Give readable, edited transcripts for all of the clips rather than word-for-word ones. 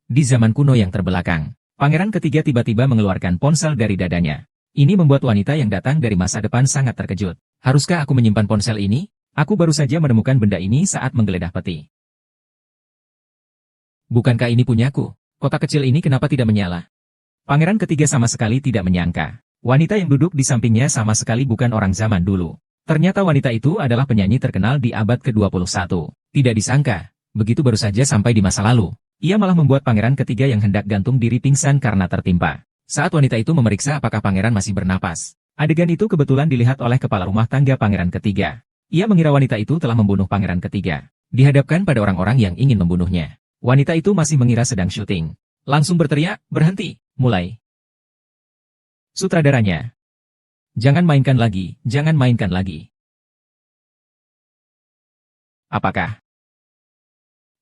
Di zaman kuno yang terbelakang, pangeran ketiga tiba-tiba mengeluarkan ponsel dari dadanya. Ini membuat wanita yang datang dari masa depan sangat terkejut. Haruskah aku menyimpan ponsel ini? Aku baru saja menemukan benda ini saat menggeledah peti. Bukankah ini punyaku? Kotak kecil ini kenapa tidak menyala? Pangeran ketiga sama sekali tidak menyangka. Wanita yang duduk di sampingnya sama sekali bukan orang zaman dulu. Ternyata wanita itu adalah penyanyi terkenal di abad ke-21. Tidak disangka, begitu baru saja sampai di masa lalu. Ia malah membuat pangeran ketiga yang hendak gantung diri pingsan karena tertimpa. Saat wanita itu memeriksa apakah pangeran masih bernapas, adegan itu kebetulan dilihat oleh kepala rumah tangga pangeran ketiga. Ia mengira wanita itu telah membunuh pangeran ketiga. Dihadapkan pada orang-orang yang ingin membunuhnya. Wanita itu masih mengira sedang syuting. Langsung berteriak, berhenti, mulai. Sutradaranya. Jangan mainkan lagi, jangan mainkan lagi. Apakah?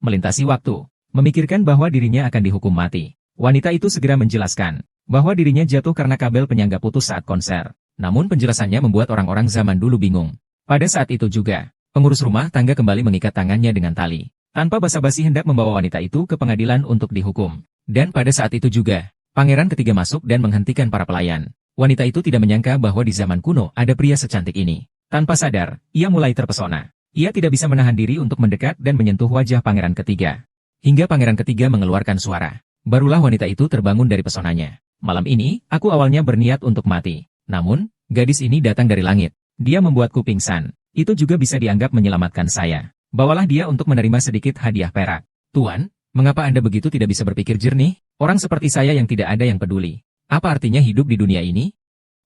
Melintasi waktu. Memikirkan bahwa dirinya akan dihukum mati. Wanita itu segera menjelaskan bahwa dirinya jatuh karena kabel penyangga putus saat konser. Namun penjelasannya membuat orang-orang zaman dulu bingung. Pada saat itu juga, pengurus rumah tangga kembali mengikat tangannya dengan tali. Tanpa basa-basi hendak membawa wanita itu ke pengadilan untuk dihukum. Dan pada saat itu juga, pangeran ketiga masuk dan menghentikan para pelayan. Wanita itu tidak menyangka bahwa di zaman kuno ada pria secantik ini. Tanpa sadar, ia mulai terpesona. Ia tidak bisa menahan diri untuk mendekat dan menyentuh wajah pangeran ketiga. Hingga pangeran ketiga mengeluarkan suara. Barulah wanita itu terbangun dari pesonanya. Malam ini, aku awalnya berniat untuk mati. Namun, gadis ini datang dari langit. Dia membuatku pingsan. Itu juga bisa dianggap menyelamatkan saya. Bawalah dia untuk menerima sedikit hadiah perak. Tuan, mengapa Anda begitu tidak bisa berpikir jernih? Orang seperti saya yang tidak ada yang peduli. Apa artinya hidup di dunia ini?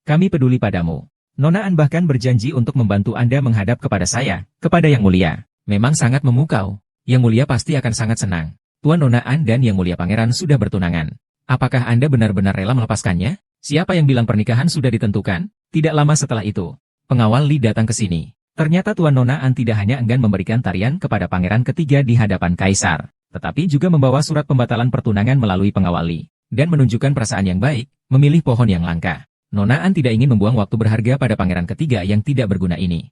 Kami peduli padamu. Nona An bahkan berjanji untuk membantu Anda menghadap kepada saya, kepada Yang Mulia. Memang sangat memukau. Yang Mulia pasti akan sangat senang. Tuan Nona An dan Yang Mulia Pangeran sudah bertunangan. Apakah Anda benar-benar rela melepaskannya? Siapa yang bilang pernikahan sudah ditentukan? Tidak lama setelah itu, pengawal Li datang ke sini. Ternyata Tuan Nona An tidak hanya enggan memberikan tarian kepada pangeran ketiga di hadapan kaisar, tetapi juga membawa surat pembatalan pertunangan melalui pengawal Li. Dan menunjukkan perasaan yang baik, memilih pohon yang langka. Nona An tidak ingin membuang waktu berharga pada pangeran ketiga yang tidak berguna ini.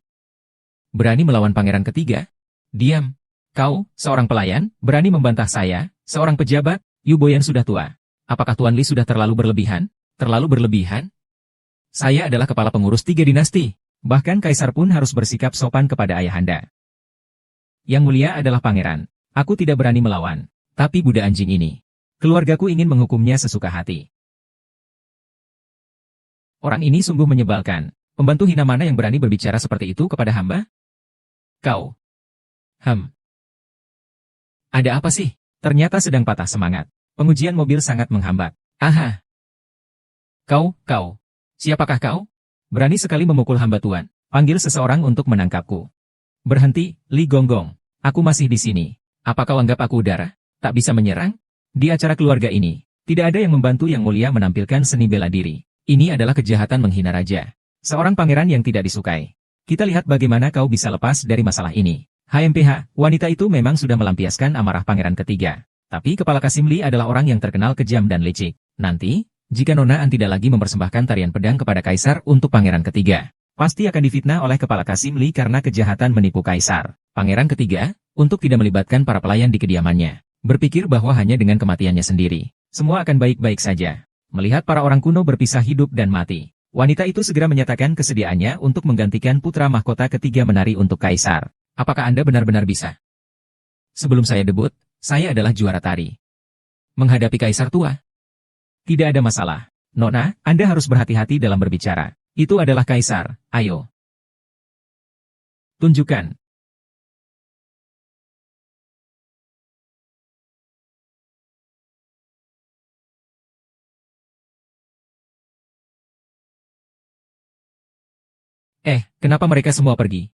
Berani melawan pangeran ketiga? Diam. Kau, seorang pelayan, berani membantah saya, seorang pejabat, Yu Boyan sudah tua. Apakah Tuan Li sudah terlalu berlebihan? Terlalu berlebihan? Saya adalah kepala pengurus 3 dinasti. Bahkan kaisar pun harus bersikap sopan kepada ayahanda. Yang Mulia adalah pangeran. Aku tidak berani melawan. Tapi budak anjing ini. Keluargaku ingin menghukumnya sesuka hati. Orang ini sungguh menyebalkan. Pembantu hina mana yang berani berbicara seperti itu kepada hamba? Kau. Ada apa sih? Ternyata sedang patah semangat. Pengujian mobil sangat menghambat. Aha. Kau. Siapakah kau? Berani sekali memukul hamba Tuan. Panggil seseorang untuk menangkapku. Berhenti, Li Gonggong. Aku masih di sini. Apa kau anggap aku udara? Tak bisa menyerang? Di acara keluarga ini, tidak ada yang membantu Yang Mulia menampilkan seni bela diri. Ini adalah kejahatan menghina raja. Seorang pangeran yang tidak disukai. Kita lihat bagaimana kau bisa lepas dari masalah ini. HMPH, wanita itu memang sudah melampiaskan amarah pangeran ketiga. Tapi kepala Kasim Li adalah orang yang terkenal kejam dan licik. Nanti, jika Nona An tidak lagi mempersembahkan tarian pedang kepada kaisar untuk pangeran ketiga, pasti akan difitnah oleh kepala Kasim Li karena kejahatan menipu kaisar. Pangeran ketiga, untuk tidak melibatkan para pelayan di kediamannya, berpikir bahwa hanya dengan kematiannya sendiri, semua akan baik-baik saja. Melihat para orang kuno berpisah hidup dan mati, wanita itu segera menyatakan kesediaannya untuk menggantikan putra mahkota ketiga menari untuk kaisar. Apakah Anda benar-benar bisa? Sebelum saya debut, saya adalah juara tari. Menghadapi kaisar tua? Tidak ada masalah. Nona, Anda harus berhati-hati dalam berbicara. Itu adalah kaisar, ayo. Tunjukkan. Kenapa mereka semua pergi?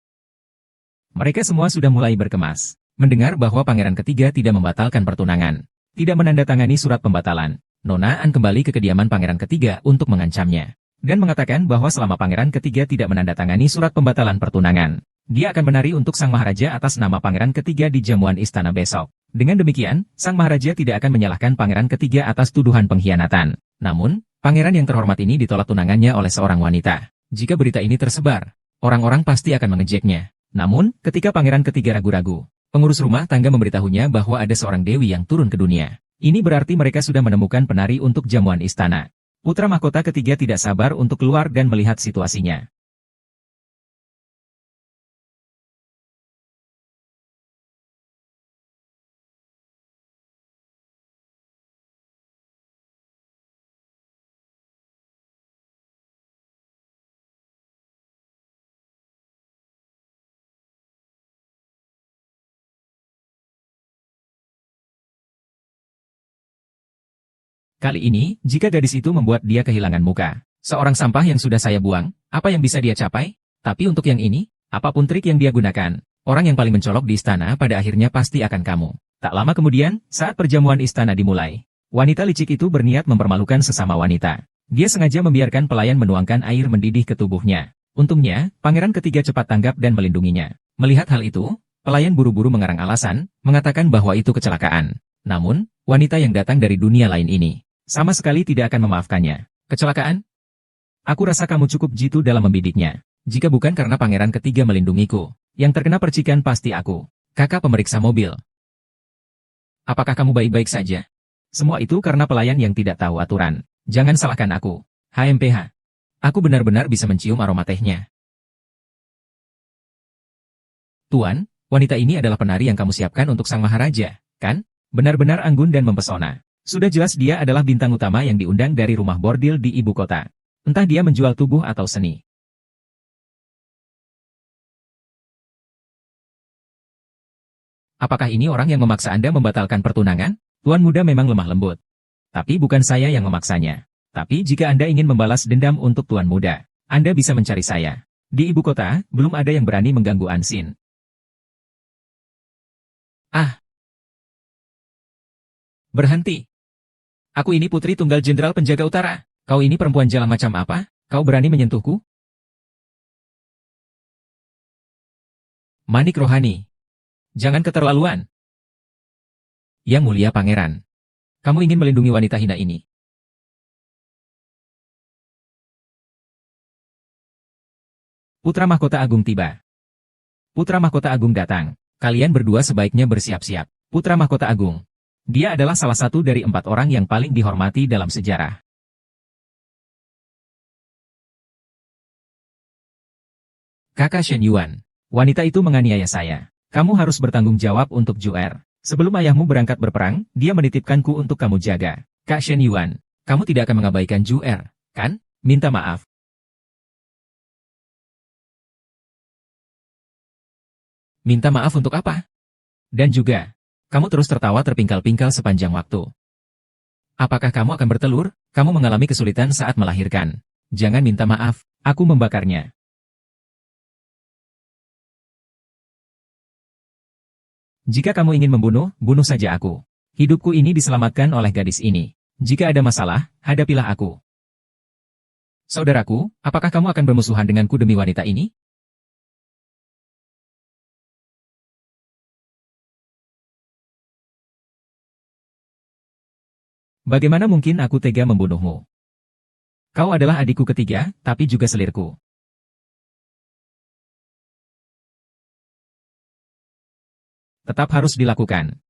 Mereka semua sudah mulai berkemas. Mendengar bahwa pangeran ketiga tidak membatalkan pertunangan, tidak menandatangani surat pembatalan, Nona An kembali ke kediaman pangeran ketiga untuk mengancamnya. Dan mengatakan bahwa selama pangeran ketiga tidak menandatangani surat pembatalan pertunangan, dia akan menari untuk sang maharaja atas nama pangeran ketiga di jamuan istana besok. Dengan demikian, sang maharaja tidak akan menyalahkan pangeran ketiga atas tuduhan pengkhianatan. Namun, pangeran yang terhormat ini ditolak tunangannya oleh seorang wanita. Jika berita ini tersebar, orang-orang pasti akan mengejeknya. Namun, ketika pangeran ketiga ragu-ragu, pengurus rumah tangga memberitahunya bahwa ada seorang dewi yang turun ke dunia. Ini berarti mereka sudah menemukan penari untuk jamuan istana. Putra mahkota ketiga tidak sabar untuk keluar dan melihat situasinya. Kali ini, jika gadis itu membuat dia kehilangan muka, seorang sampah yang sudah saya buang, apa yang bisa dia capai? Tapi untuk yang ini, apapun trik yang dia gunakan, orang yang paling mencolok di istana pada akhirnya pasti akan kamu. Tak lama kemudian, saat perjamuan istana dimulai, wanita licik itu berniat mempermalukan sesama wanita. Dia sengaja membiarkan pelayan menuangkan air mendidih ke tubuhnya. Untungnya, pangeran ketiga cepat tanggap dan melindunginya. Melihat hal itu, pelayan buru-buru mengarang alasan, mengatakan bahwa itu kecelakaan. Namun, wanita yang datang dari dunia lain ini sama sekali tidak akan memaafkannya. Kecelakaan? Aku rasa kamu cukup jitu dalam membidiknya. Jika bukan karena pangeran ketiga melindungiku, yang terkena percikan pasti aku. Kakak pemeriksa mobil. Apakah kamu baik-baik saja? Semua itu karena pelayan yang tidak tahu aturan. Jangan salahkan aku. HMPH. Aku benar-benar bisa mencium aroma tehnya. Tuan, wanita ini adalah penari yang kamu siapkan untuk sang maharaja, kan? Benar-benar anggun dan mempesona. Sudah jelas dia adalah bintang utama yang diundang dari rumah bordil di ibu kota. Entah dia menjual tubuh atau seni. Apakah ini orang yang memaksa Anda membatalkan pertunangan? Tuan muda memang lemah lembut. Tapi bukan saya yang memaksanya. Tapi jika Anda ingin membalas dendam untuk tuan muda, Anda bisa mencari saya. Di ibu kota, belum ada yang berani mengganggu Ansin. Ah! Berhenti! Aku ini putri tunggal jenderal penjaga utara. Kau ini perempuan jalan macam apa? Kau berani menyentuhku? Manik rohani. Jangan keterlaluan. Yang mulia pangeran. Kamu ingin melindungi wanita hina ini. Putra Mahkota Agung tiba. Putra Mahkota Agung datang. Kalian berdua sebaiknya bersiap-siap. Putra Mahkota Agung. Dia adalah salah satu dari 4 orang yang paling dihormati dalam sejarah. Kakak Shen Yuan. Wanita itu menganiaya saya. Kamu harus bertanggung jawab untuk Juer. Sebelum ayahmu berangkat berperang, dia menitipkanku untuk kamu jaga. Kak Shen Yuan, kamu tidak akan mengabaikan Juer, kan? Minta maaf. Minta maaf untuk apa? Dan juga, kamu terus tertawa terpingkal-pingkal sepanjang waktu. Apakah kamu akan bertelur? Kamu mengalami kesulitan saat melahirkan. Jangan minta maaf, aku membakarnya. Jika kamu ingin membunuh, bunuh saja aku. Hidupku ini diselamatkan oleh gadis ini. Jika ada masalah, hadapilah aku. Saudaraku, apakah kamu akan bermusuhan denganku demi wanita ini? Bagaimana mungkin aku tega membunuhmu? Kau adalah adikku ketiga, tapi juga selirku. Tetap harus dilakukan.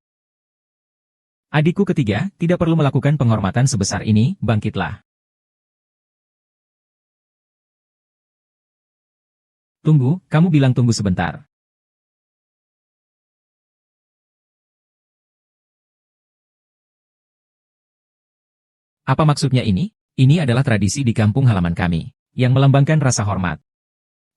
Adikku ketiga, tidak perlu melakukan penghormatan sebesar ini, bangkitlah. Tunggu, kamu bilang tunggu sebentar. Apa maksudnya ini? Ini adalah tradisi di kampung halaman kami, yang melambangkan rasa hormat.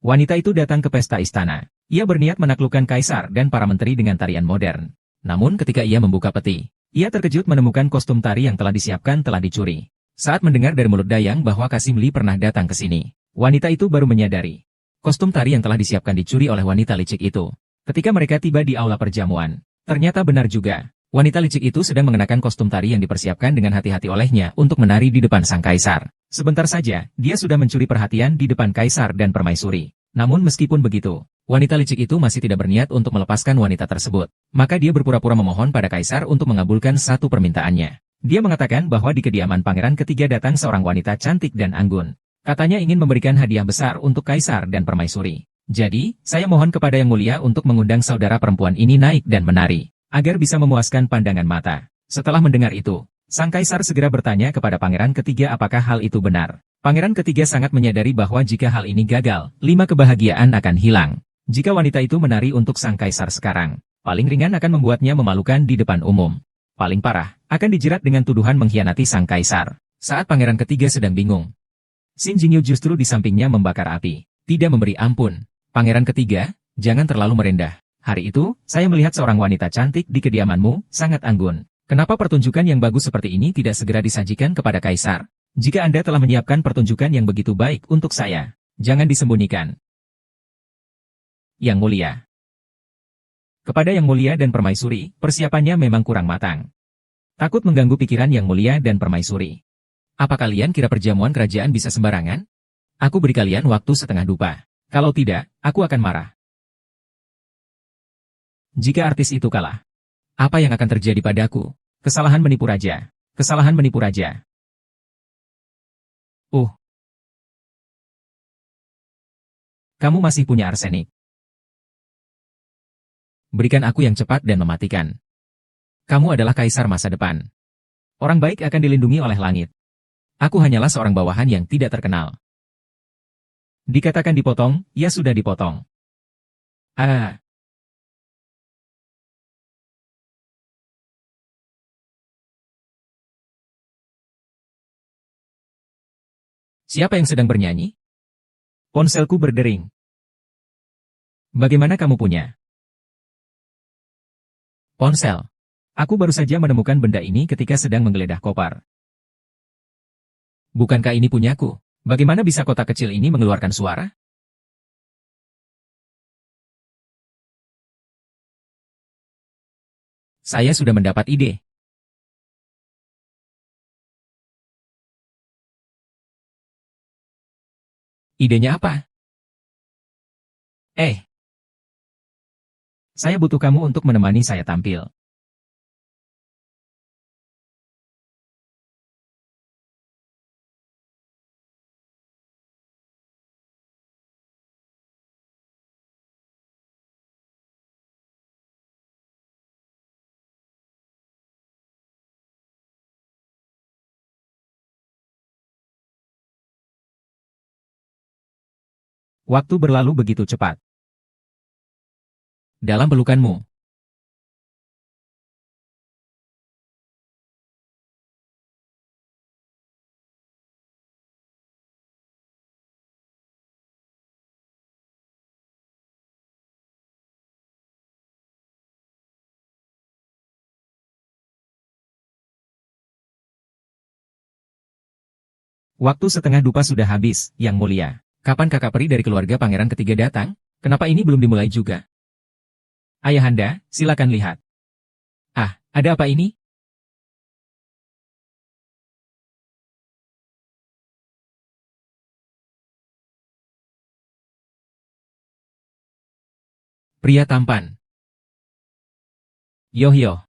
Wanita itu datang ke pesta istana. Ia berniat menaklukkan kaisar dan para menteri dengan tarian modern. Namun ketika ia membuka peti, ia terkejut menemukan kostum tari yang telah disiapkan telah dicuri. Saat mendengar dari mulut Dayang bahwa Kasim Li pernah datang ke sini, wanita itu baru menyadari. Kostum tari yang telah disiapkan dicuri oleh wanita licik itu. Ketika mereka tiba di aula perjamuan, ternyata benar juga. Wanita licik itu sedang mengenakan kostum tari yang dipersiapkan dengan hati-hati olehnya untuk menari di depan sang kaisar. Sebentar saja, dia sudah mencuri perhatian di depan kaisar dan permaisuri. Namun meskipun begitu, wanita licik itu masih tidak berniat untuk melepaskan wanita tersebut. Maka dia berpura-pura memohon pada kaisar untuk mengabulkan satu permintaannya. Dia mengatakan bahwa di kediaman pangeran ketiga datang seorang wanita cantik dan anggun. Katanya ingin memberikan hadiah besar untuk kaisar dan permaisuri. Jadi, saya mohon kepada yang mulia untuk mengundang saudara perempuan ini naik dan menari, agar bisa memuaskan pandangan mata. Setelah mendengar itu, sang kaisar segera bertanya kepada pangeran ketiga apakah hal itu benar. Pangeran ketiga sangat menyadari bahwa jika hal ini gagal, 5 kebahagiaan akan hilang. Jika wanita itu menari untuk sang kaisar sekarang, paling ringan akan membuatnya memalukan di depan umum. Paling parah, akan dijerat dengan tuduhan mengkhianati sang kaisar. Saat pangeran ketiga sedang bingung, Xin Jingyu justru di sampingnya membakar api. Tidak memberi ampun. Pangeran ketiga, jangan terlalu merendah. Hari itu, saya melihat seorang wanita cantik di kediamanmu, sangat anggun. Kenapa pertunjukan yang bagus seperti ini tidak segera disajikan kepada kaisar? Jika Anda telah menyiapkan pertunjukan yang begitu baik untuk saya, jangan disembunyikan. Yang Mulia. Kepada Yang Mulia dan Permaisuri, persiapannya memang kurang matang. Takut mengganggu pikiran Yang Mulia dan Permaisuri. Apa kalian kira perjamuan kerajaan bisa sembarangan? Aku beri kalian waktu setengah dupa. Kalau tidak, aku akan marah. Jika artis itu kalah, apa yang akan terjadi padaku? Kesalahan menipu raja. Kesalahan menipu raja. Kamu masih punya arsenik. Berikan aku yang cepat dan mematikan. Kamu adalah kaisar masa depan. Orang baik akan dilindungi oleh langit. Aku hanyalah seorang bawahan yang tidak terkenal. Dikatakan dipotong, ya sudah dipotong. Siapa yang sedang bernyanyi? Ponselku berdering. Bagaimana kamu punya ponsel? Aku baru saja menemukan benda ini ketika sedang menggeledah koper. Bukankah ini punyaku? Bagaimana bisa kotak kecil ini mengeluarkan suara? Saya sudah mendapat ide. Idenya apa? Saya butuh kamu untuk menemani saya tampil. Waktu berlalu begitu cepat. Dalam pelukanmu. Waktu setengah dupa sudah habis, Yang Mulia. Kapan kakak peri dari keluarga pangeran ketiga datang? Kenapa ini belum dimulai juga? Ayahanda, silakan lihat. Ada apa ini? Pria tampan. Yohyo.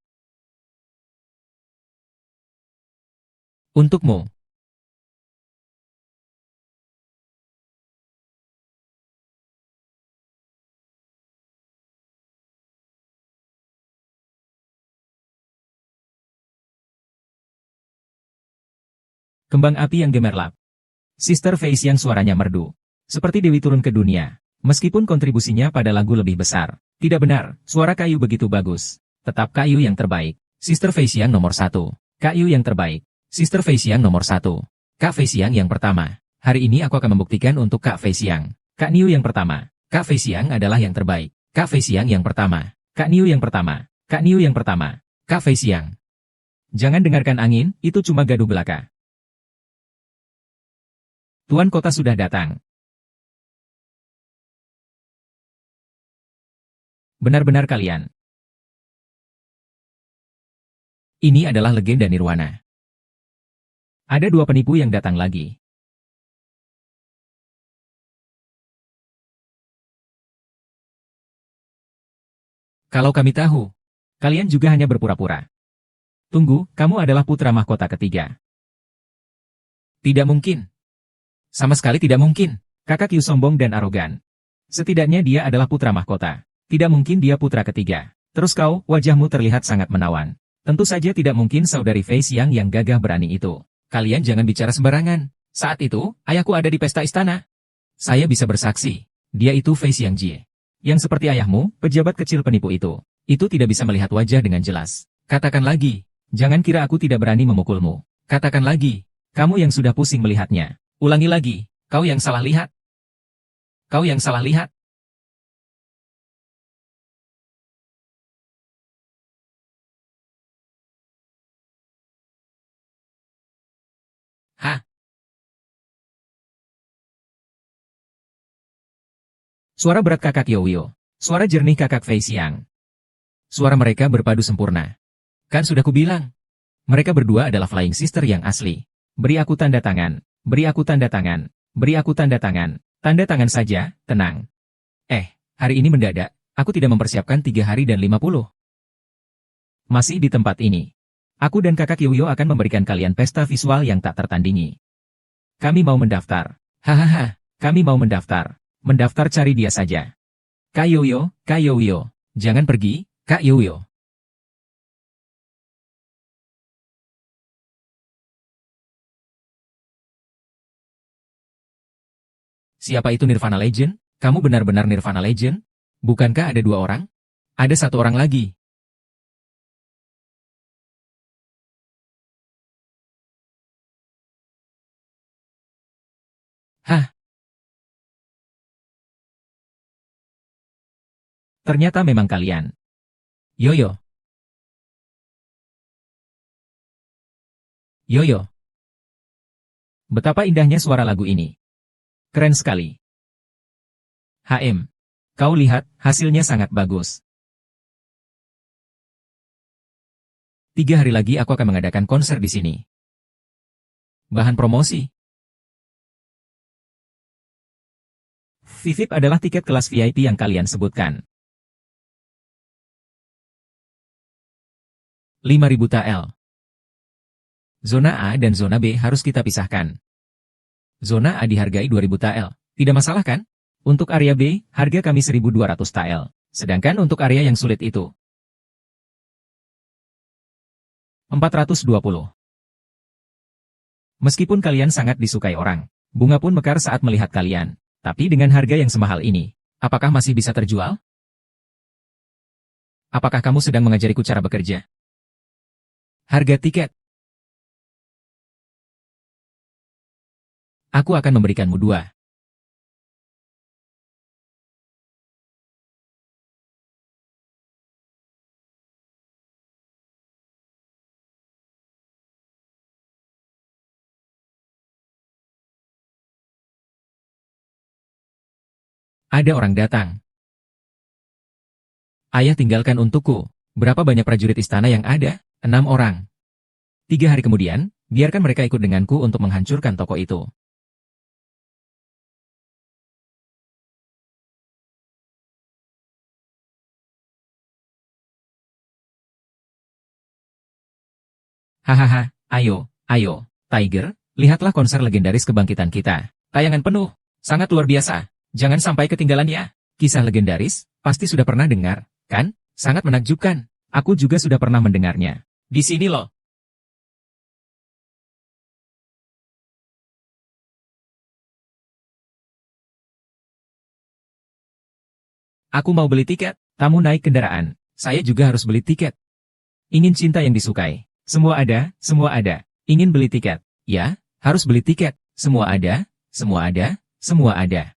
Untukmu. Kembang api yang gemerlap. Sister Face yang suaranya merdu. Seperti Dewi turun ke dunia. Meskipun kontribusinya pada lagu lebih besar. Tidak benar, suara kayu begitu bagus. Tetap kayu yang terbaik. Sister Face yang nomor 1. Kayu yang terbaik. Sister Face yang nomor 1. Kak Face yang pertama. Hari ini aku akan membuktikan untuk Kak Face yang. Kak Niu yang pertama. Kak Face yang adalah yang terbaik. Kak Face yang pertama. Kak Niu yang pertama. Kak Niu yang pertama. Kak Face yang. Jangan dengarkan angin, itu cuma gaduh belaka. Tuan kota sudah datang. Benar-benar kalian. Ini adalah legenda Nirwana. Ada 2 penipu yang datang lagi. Kalau kami tahu, kalian juga hanya berpura-pura. Tunggu, kamu adalah putra mahkota ketiga. Tidak mungkin. Sama sekali tidak mungkin. Kakak Yu sombong dan arogan. Setidaknya dia adalah putra mahkota. Tidak mungkin dia putra ketiga. Terus kau, wajahmu terlihat sangat menawan. Tentu saja tidak mungkin saudari Fei Xiang yang gagah berani itu. Kalian jangan bicara sembarangan. Saat itu, ayahku ada di pesta istana. Saya bisa bersaksi. Dia itu Fei Xiangjie. Yang seperti ayahmu, pejabat kecil penipu itu. Itu tidak bisa melihat wajah dengan jelas. Katakan lagi. Jangan kira aku tidak berani memukulmu. Katakan lagi. Kamu yang sudah pusing melihatnya. Ulangi lagi. Kau yang salah lihat. Kau yang salah lihat. Hah? Suara berat kakak Yoyo. Suara jernih kakak Fei Xiang. Suara mereka berpadu sempurna. Kan sudah kubilang. Mereka berdua adalah Flying Sister yang asli. Beri aku tanda tangan. Beri aku tanda tangan. Beri aku tanda tangan. Tanda tangan saja, tenang. Hari ini mendadak. Aku tidak mempersiapkan 3 hari dan 50. Masih di tempat ini. Aku dan kakak Yoyo akan memberikan kalian pesta visual yang tak tertandingi. Kami mau mendaftar. Hahaha, kami mau mendaftar. Mendaftar cari dia saja. Kak Yoyo, jangan pergi, Kak Yoyo. Siapa itu Nirvana Legend? Kamu benar-benar Nirvana Legend? Bukankah ada 2 orang? Ada 1 orang lagi. Hah? Ternyata memang kalian. Yoyo. Yoyo. Betapa indahnya suara lagu ini. Keren sekali. Kau lihat, hasilnya sangat bagus. 3 hari lagi aku akan mengadakan konser di sini. Bahan promosi. VIP adalah tiket kelas VIP yang kalian sebutkan. 5.000 TL. Zona A dan zona B harus kita pisahkan. Zona A dihargai 2.000 TL. Tidak masalah kan? Untuk area B, harga kami 1.200 TL. Sedangkan untuk area yang sulit itu 420. Meskipun kalian sangat disukai orang, bunga pun mekar saat melihat kalian. Tapi dengan harga yang semahal ini, apakah masih bisa terjual? Apakah kamu sedang mengajariku cara bekerja? Harga tiket. Aku akan memberikanmu 2. Ada orang datang. Ayah tinggalkan untukku. Berapa banyak prajurit istana yang ada? 6 orang. 3 hari kemudian, biarkan mereka ikut denganku untuk menghancurkan toko itu. Hahaha, ayo, Tiger, lihatlah konser legendaris kebangkitan kita. Tayangan penuh, sangat luar biasa. Jangan sampai ketinggalan ya. Kisah legendaris, pasti sudah pernah dengar, kan? Sangat menakjubkan. Aku juga sudah pernah mendengarnya. Di sini loh. Aku mau beli tiket. Tamu naik kendaraan. Saya juga harus beli tiket. Ingin cinta yang disukai. Semua ada, semua ada. Ingin beli tiket. Ya, harus beli tiket. Semua ada, semua ada, semua ada.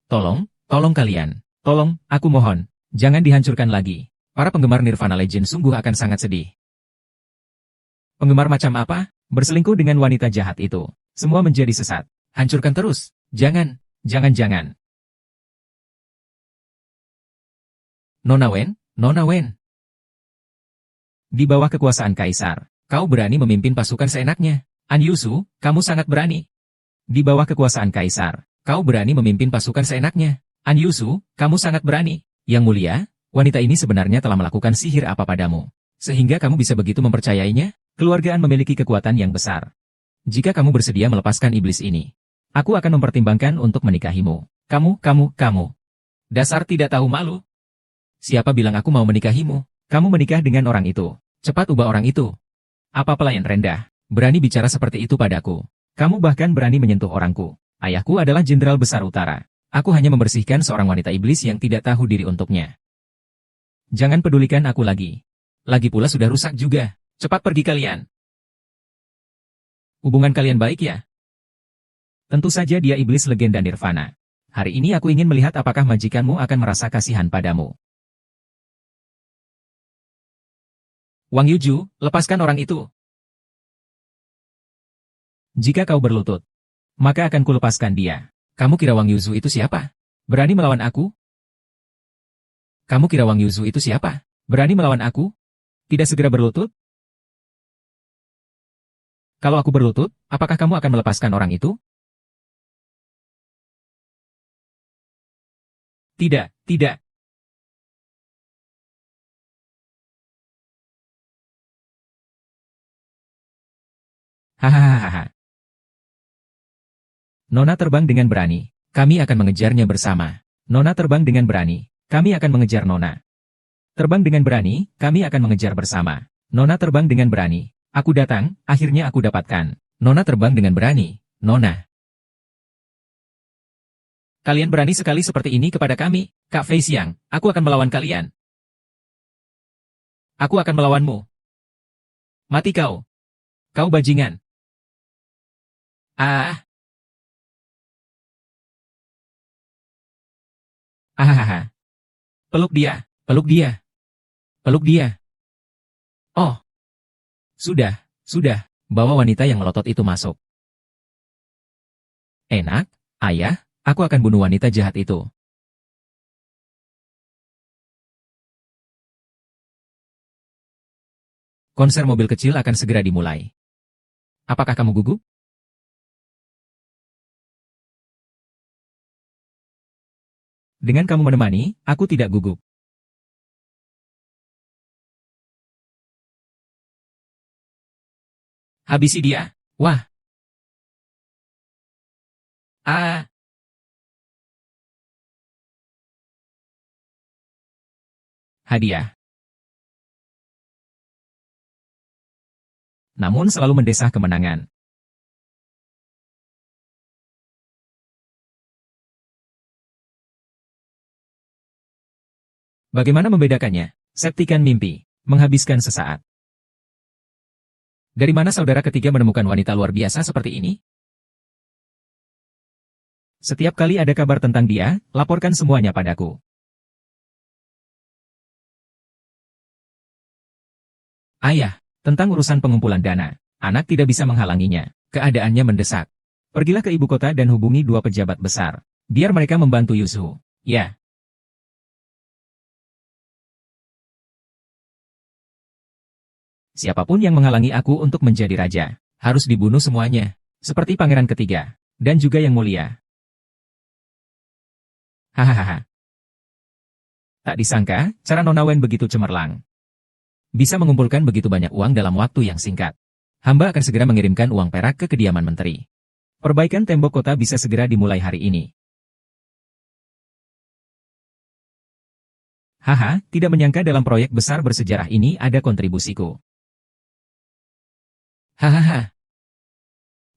Tolong kalian. Tolong, aku mohon. Jangan dihancurkan lagi. Para penggemar Nirvana Legend sungguh akan sangat sedih. Penggemar macam apa? Berselingkuh dengan wanita jahat itu. Semua menjadi sesat. Hancurkan terus. Jangan. Nona Wen. Di bawah kekuasaan Kaisar, kau berani memimpin pasukan seenaknya. An Yusu, kamu sangat berani. Di bawah kekuasaan Kaisar, kau berani memimpin pasukan seenaknya. An Yusu, kamu sangat berani. Yang mulia, wanita ini sebenarnya telah melakukan sihir apa padamu? Sehingga kamu bisa begitu mempercayainya? Keluarga An memiliki kekuatan yang besar. Jika kamu bersedia melepaskan iblis ini, Aku akan mempertimbangkan untuk menikahimu. Kamu. Dasar tidak tahu malu. Siapa bilang aku mau menikahimu? Kamu menikah dengan orang itu. Cepat ubah orang itu. Apa pelayan rendah? Berani bicara seperti itu padaku. Kamu bahkan berani menyentuh orangku. Ayahku adalah Jenderal Besar Utara. Aku hanya membersihkan seorang wanita iblis yang tidak tahu diri untuknya. Jangan pedulikan aku lagi. Lagi pula sudah rusak juga. Cepat pergi kalian. Hubungan kalian baik ya? Tentu saja dia iblis legenda Nirvana. Hari ini aku ingin melihat apakah majikanmu akan merasa kasihan padamu. Wang Yuju, lepaskan orang itu. Jika kau berlutut, maka akan kulepaskan dia. Kamu kira Wang Yuzu itu siapa? Berani melawan aku? Kamu kira Wang Yuzu itu siapa? Berani melawan aku? Tidak segera berlutut? Kalau aku berlutut, apakah kamu akan melepaskan orang itu? Tidak. Hahaha. Nona terbang dengan berani. Kami akan mengejarnya bersama. Nona terbang dengan berani. Kami akan mengejar Nona. Terbang dengan berani, kami akan mengejar bersama. Nona terbang dengan berani. Aku datang, akhirnya aku dapatkan. Nona terbang dengan berani. Nona. Kalian berani sekali seperti ini kepada kami, Kak Fei Xiang. Aku akan melawan kalian. Aku akan melawanmu. Mati kau. Kau bajingan. Ah. Ahahaha. Peluk dia. Peluk dia. Peluk dia. Oh. Sudah. Bawa wanita yang melotot itu masuk. Enak, ayah. Aku akan bunuh wanita jahat itu. Konser mobil kecil akan segera dimulai. Apakah kamu gugup? Dengan kamu menemani, aku tidak gugup. Habisi dia. Wah. Ah. Hadiah. Namun selalu mendesah kemenangan. Bagaimana membedakannya? Septikan mimpi. Menghabiskan sesaat. Dari mana saudara ketiga menemukan wanita luar biasa seperti ini? Setiap kali ada kabar tentang dia, laporkan semuanya padaku. Ayah, tentang urusan pengumpulan dana, anak tidak bisa menghalanginya. Keadaannya mendesak. Pergilah ke ibu kota dan hubungi dua pejabat besar. Biar mereka membantu Yusuf. Ya. Siapapun yang menghalangi aku untuk menjadi raja, harus dibunuh semuanya. Seperti pangeran ketiga. Dan juga yang mulia. Hahaha. Tak disangka, cara Nona Wen begitu cemerlang. Bisa mengumpulkan begitu banyak uang dalam waktu yang singkat. Hamba akan segera mengirimkan uang perak ke kediaman menteri. Perbaikan tembok kota bisa segera dimulai hari ini. Haha, tidak menyangka dalam proyek besar bersejarah ini ada kontribusiku. Hahaha.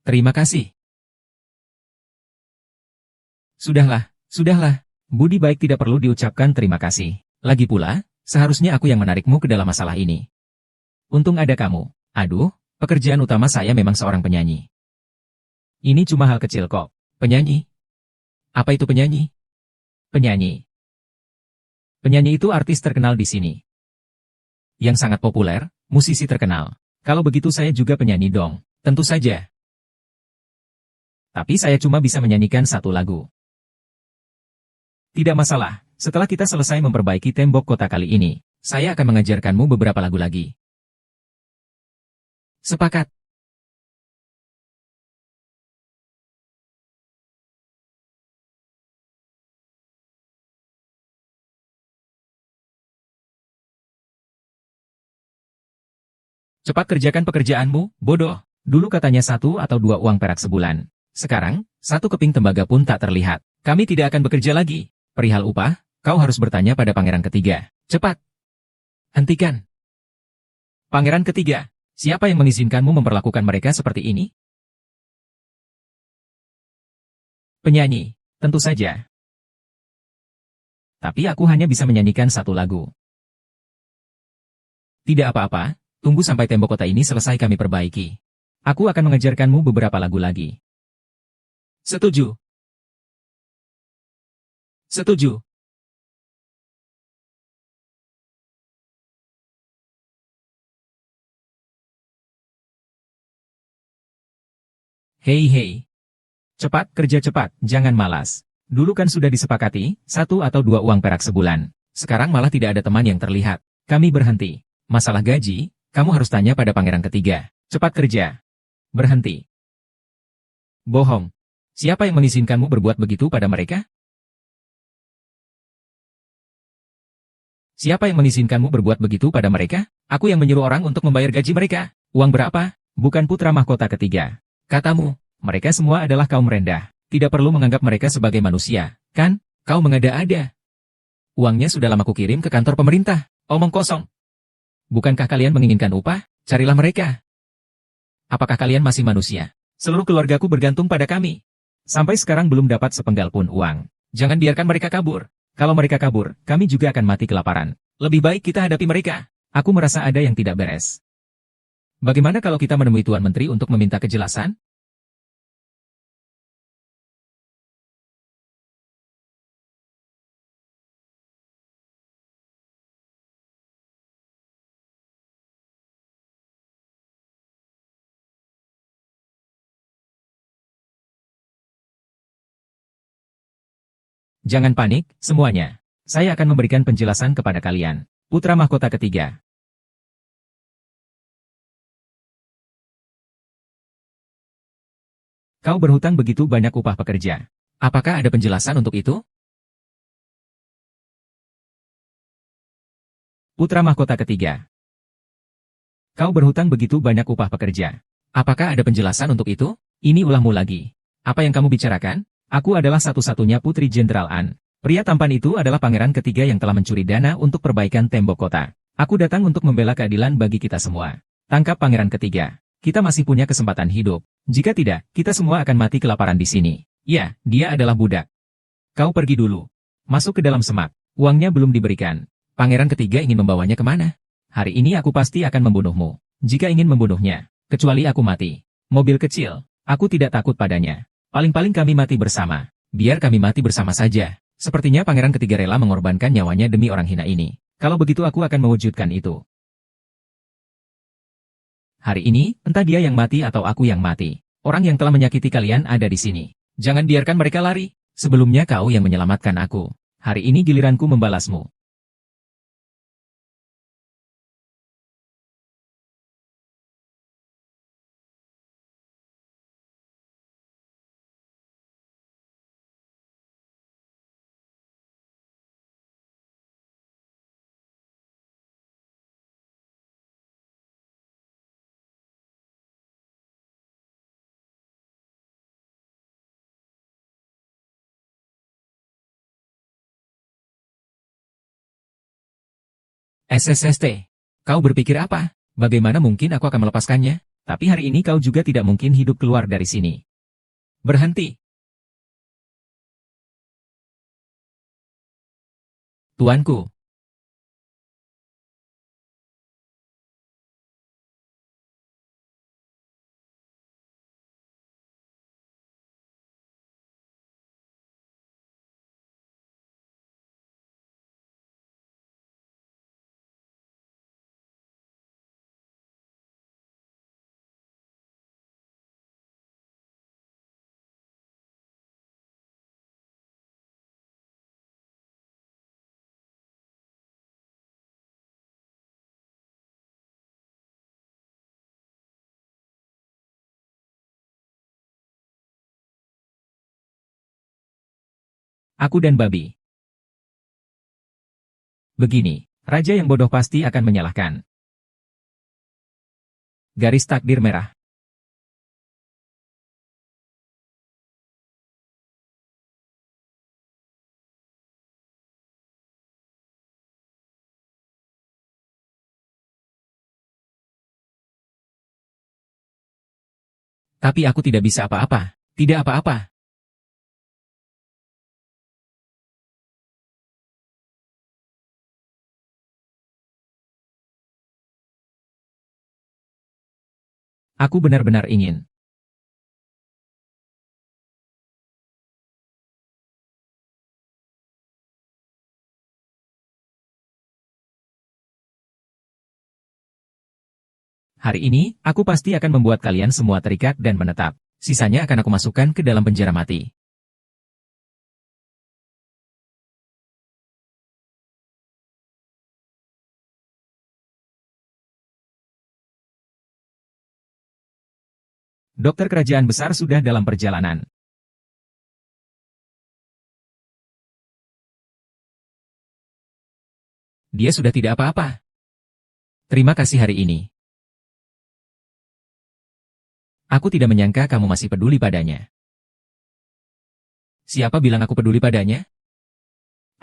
Terima kasih. Sudahlah. Budi baik tidak perlu diucapkan terima kasih. Lagi pula, seharusnya aku yang menarikmu ke dalam masalah ini. Untung ada kamu. Aduh, pekerjaan utama saya memang seorang penyanyi. Ini cuma hal kecil kok. Penyanyi? Apa itu penyanyi? Penyanyi. Penyanyi itu artis terkenal di sini. Yang sangat populer, musisi terkenal. Kalau begitu saya juga penyanyi dong. Tentu saja. Tapi saya cuma bisa menyanyikan satu lagu. Tidak masalah, setelah kita selesai memperbaiki tembok kota kali ini, saya akan mengajarkanmu beberapa lagu lagi. Sepakat. Cepat kerjakan pekerjaanmu, bodoh. Dulu katanya 1 atau 2 uang perak sebulan. Sekarang, Satu keping tembaga pun tak terlihat. Kami tidak akan bekerja lagi. Perihal upah, kau harus bertanya pada pangeran ketiga. Cepat. Hentikan. Pangeran ketiga, siapa yang mengizinkanmu memperlakukan mereka seperti ini? Penyanyi, tentu saja. Tapi aku hanya bisa menyanyikan satu lagu. Tidak apa-apa, tunggu sampai tembok kota ini selesai kami perbaiki. Aku akan mengajarkanmu beberapa lagu lagi. Setuju. Setuju. Hei. Cepat, kerja cepat, jangan malas. Dulu kan sudah disepakati, 1 atau 2 uang perak sebulan. Sekarang malah tidak ada teman yang terlihat. Kami berhenti. Masalah gaji, kamu harus tanya pada pangeran ketiga. Cepat kerja. Berhenti. Bohong. Siapa yang mengizinkanmu berbuat begitu pada mereka? Siapa yang mengizinkanmu berbuat begitu pada mereka? Aku yang menyuruh orang untuk membayar gaji mereka. Uang berapa? Bukan putra mahkota ketiga. Katamu, mereka semua adalah kaum rendah. Tidak perlu menganggap mereka sebagai manusia, kan? Kau mengada-ada. Uangnya sudah lama kukirim ke kantor pemerintah. Omong kosong. Bukankah kalian menginginkan upah? Carilah mereka. Apakah kalian masih manusia? Seluruh keluargaku bergantung pada kami. Sampai sekarang belum dapat sepenggal pun uang. Jangan biarkan mereka kabur. Kalau mereka kabur, kami juga akan mati kelaparan. Lebih baik kita hadapi mereka. Aku merasa ada yang tidak beres. Bagaimana kalau kita menemui Tuan Menteri untuk meminta kejelasan? Jangan panik, semuanya. Saya akan memberikan penjelasan kepada kalian. Putra mahkota ketiga. Kau berhutang begitu banyak upah pekerja. Apakah ada penjelasan untuk itu? Putra mahkota ketiga. Kau berhutang begitu banyak upah pekerja. Apakah ada penjelasan untuk itu? Ini ulahmu lagi. Apa yang kamu bicarakan? Aku adalah satu-satunya putri Jenderal An. Pria tampan itu adalah pangeran ketiga yang telah mencuri dana untuk perbaikan tembok kota. Aku datang untuk membela keadilan bagi kita semua. Tangkap pangeran ketiga. Kita masih punya kesempatan hidup. Jika tidak, kita semua akan mati kelaparan di sini. Ya, dia adalah budak. Kau pergi dulu. Masuk ke dalam semak. Uangnya belum diberikan. Pangeran ketiga ingin membawanya kemana? Hari ini aku pasti akan membunuhmu. Jika ingin membunuhnya, kecuali aku mati. Mobil kecil, aku tidak takut padanya. Paling-paling kami mati bersama. Biar kami mati bersama saja. Sepertinya pangeran ketiga rela mengorbankan nyawanya demi orang hina ini. Kalau begitu aku akan mewujudkan itu. Hari ini, entah dia yang mati atau aku yang mati. Orang yang telah menyakiti kalian ada di sini. Jangan biarkan mereka lari. Sebelumnya kau yang menyelamatkan aku. Hari ini giliranku membalasmu. SSST. Kau berpikir apa? Bagaimana mungkin aku akan melepaskannya? Tapi hari ini kau juga tidak mungkin hidup keluar dari sini. Berhenti. Tuanku. Aku dan babi. Begini, raja yang bodoh pasti akan menyalahkan. Garis takdir merah. Tapi aku tidak bisa apa-apa. Tidak apa-apa. Aku benar-benar ingin. Hari ini, aku pasti akan membuat kalian semua terikat dan menetap. Sisanya akan aku masukkan ke dalam penjara mati. Dokter kerajaan besar sudah dalam perjalanan. Dia sudah tidak apa-apa. Terima kasih hari ini. Aku tidak menyangka kamu masih peduli padanya. Siapa bilang aku peduli padanya?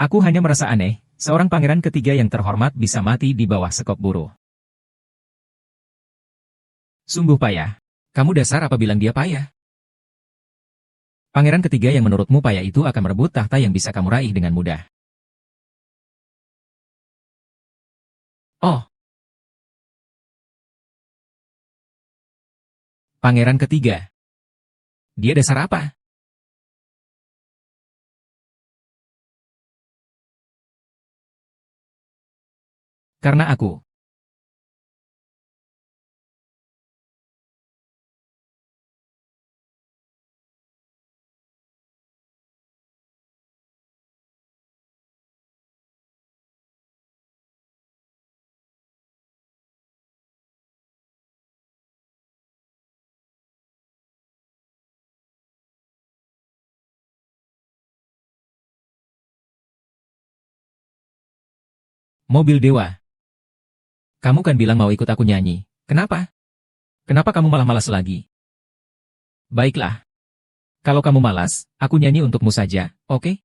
Aku hanya merasa aneh, seorang pangeran ketiga yang terhormat bisa mati di bawah sekop buruh. Sungguh payah. Kamu dasar apa bilang dia payah? Pangeran ketiga yang menurutmu payah itu akan merebut tahta yang bisa kamu raih dengan mudah. Oh, pangeran ketiga. Dia dasar apa? Karena aku. Mobil dewa. Kamu kan bilang mau ikut aku nyanyi. Kenapa? Kenapa kamu malah malas lagi? Baiklah. Kalau kamu malas, aku nyanyi untukmu saja, oke?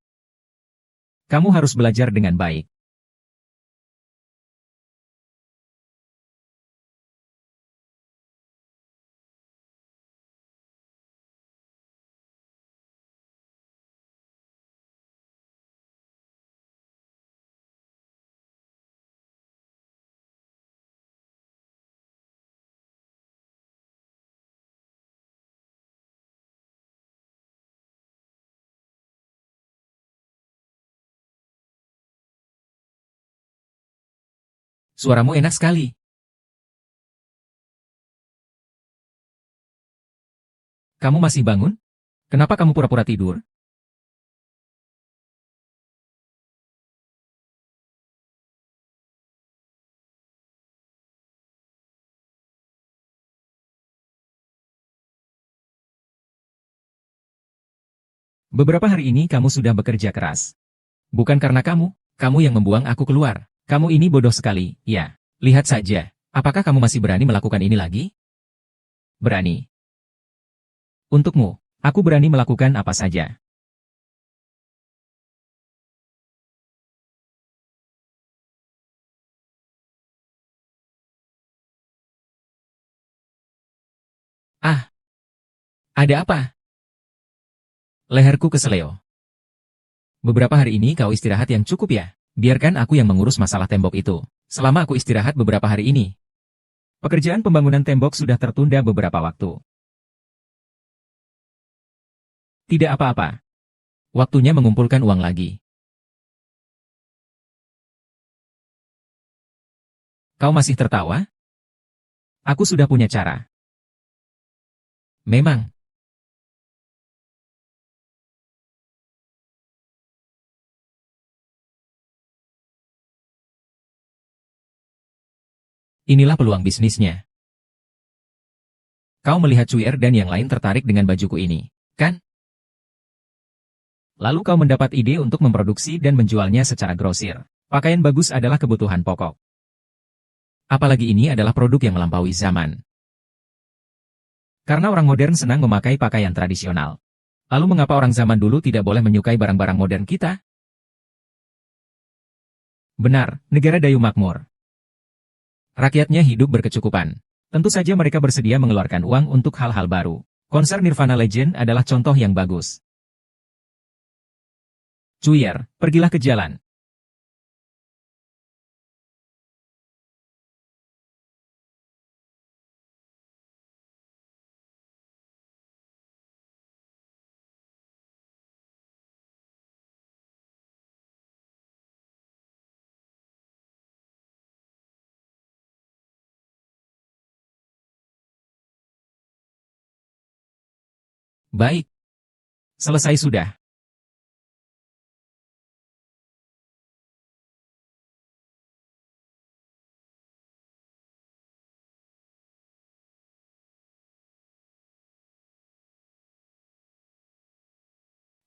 Kamu harus belajar dengan baik. Suaramu enak sekali. Kamu masih bangun? Kenapa kamu pura-pura tidur? Beberapa hari ini kamu sudah bekerja keras. Bukan karena kamu yang membuang aku keluar. Kamu ini bodoh sekali, ya. Lihat saja, apakah kamu masih berani melakukan ini lagi? Berani. Untukmu, aku berani melakukan apa saja. Ah, ada apa? Leherku keseleo. Beberapa hari ini kau istirahat yang cukup ya? Biarkan aku yang mengurus masalah tembok itu. Selama aku istirahat beberapa hari ini. Pekerjaan pembangunan tembok sudah tertunda beberapa waktu. Tidak apa-apa. Waktunya mengumpulkan uang lagi. Kau masih tertawa? Aku sudah punya cara. Memang. Inilah peluang bisnisnya. Kau melihat Cuier dan yang lain tertarik dengan bajuku ini, kan? Lalu kau mendapat ide untuk memproduksi dan menjualnya secara grosir. Pakaian bagus adalah kebutuhan pokok. Apalagi ini adalah produk yang melampaui zaman. Karena orang modern senang memakai pakaian tradisional. Lalu mengapa orang zaman dulu tidak boleh menyukai barang-barang modern kita? Benar, negara Dayu makmur. Rakyatnya hidup berkecukupan. Tentu saja mereka bersedia mengeluarkan uang untuk hal-hal baru. Konser Nirvana Legend adalah contoh yang bagus. Cuyer, pergilah ke jalan. Baik. Selesai sudah.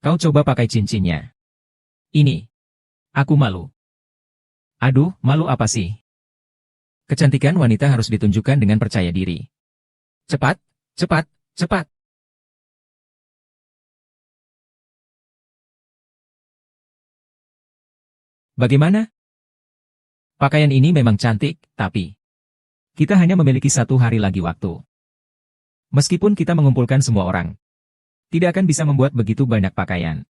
Kau coba pakai cincinnya. Ini. Aku malu. Aduh, malu apa sih? Kecantikan wanita harus ditunjukkan dengan percaya diri. Cepat, cepat, cepat. Bagaimana? Pakaian ini memang cantik, tapi kita hanya memiliki 1 hari lagi waktu. Meskipun kita mengumpulkan semua orang, tidak akan bisa membuat begitu banyak pakaian.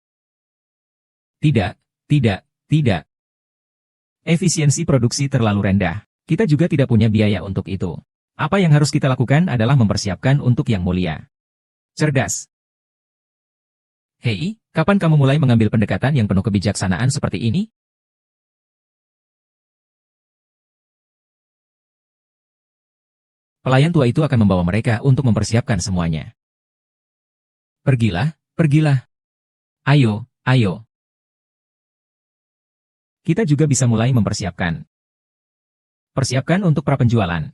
Tidak, tidak, tidak. Efisiensi produksi terlalu rendah. Kita juga tidak punya biaya untuk itu. Apa yang harus kita lakukan adalah mempersiapkan untuk yang mulia. Cerdas. Hei, kapan kamu mulai mengambil pendekatan yang penuh kebijaksanaan seperti ini? Pelayan tua itu akan membawa mereka untuk mempersiapkan semuanya. Pergilah, pergilah. Ayo, ayo. Kita juga bisa mulai mempersiapkan. Persiapkan untuk prapenjualan.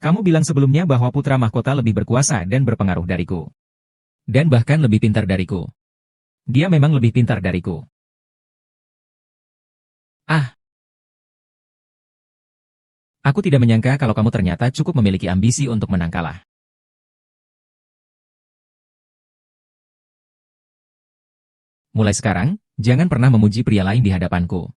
Kamu bilang sebelumnya bahwa putra mahkota lebih berkuasa dan berpengaruh dariku. Dan bahkan lebih pintar dariku. Dia memang lebih pintar dariku. Ah. Aku tidak menyangka kalau kamu ternyata cukup memiliki ambisi untuk menang kalah. Mulai sekarang, jangan pernah memuji pria lain di hadapanku.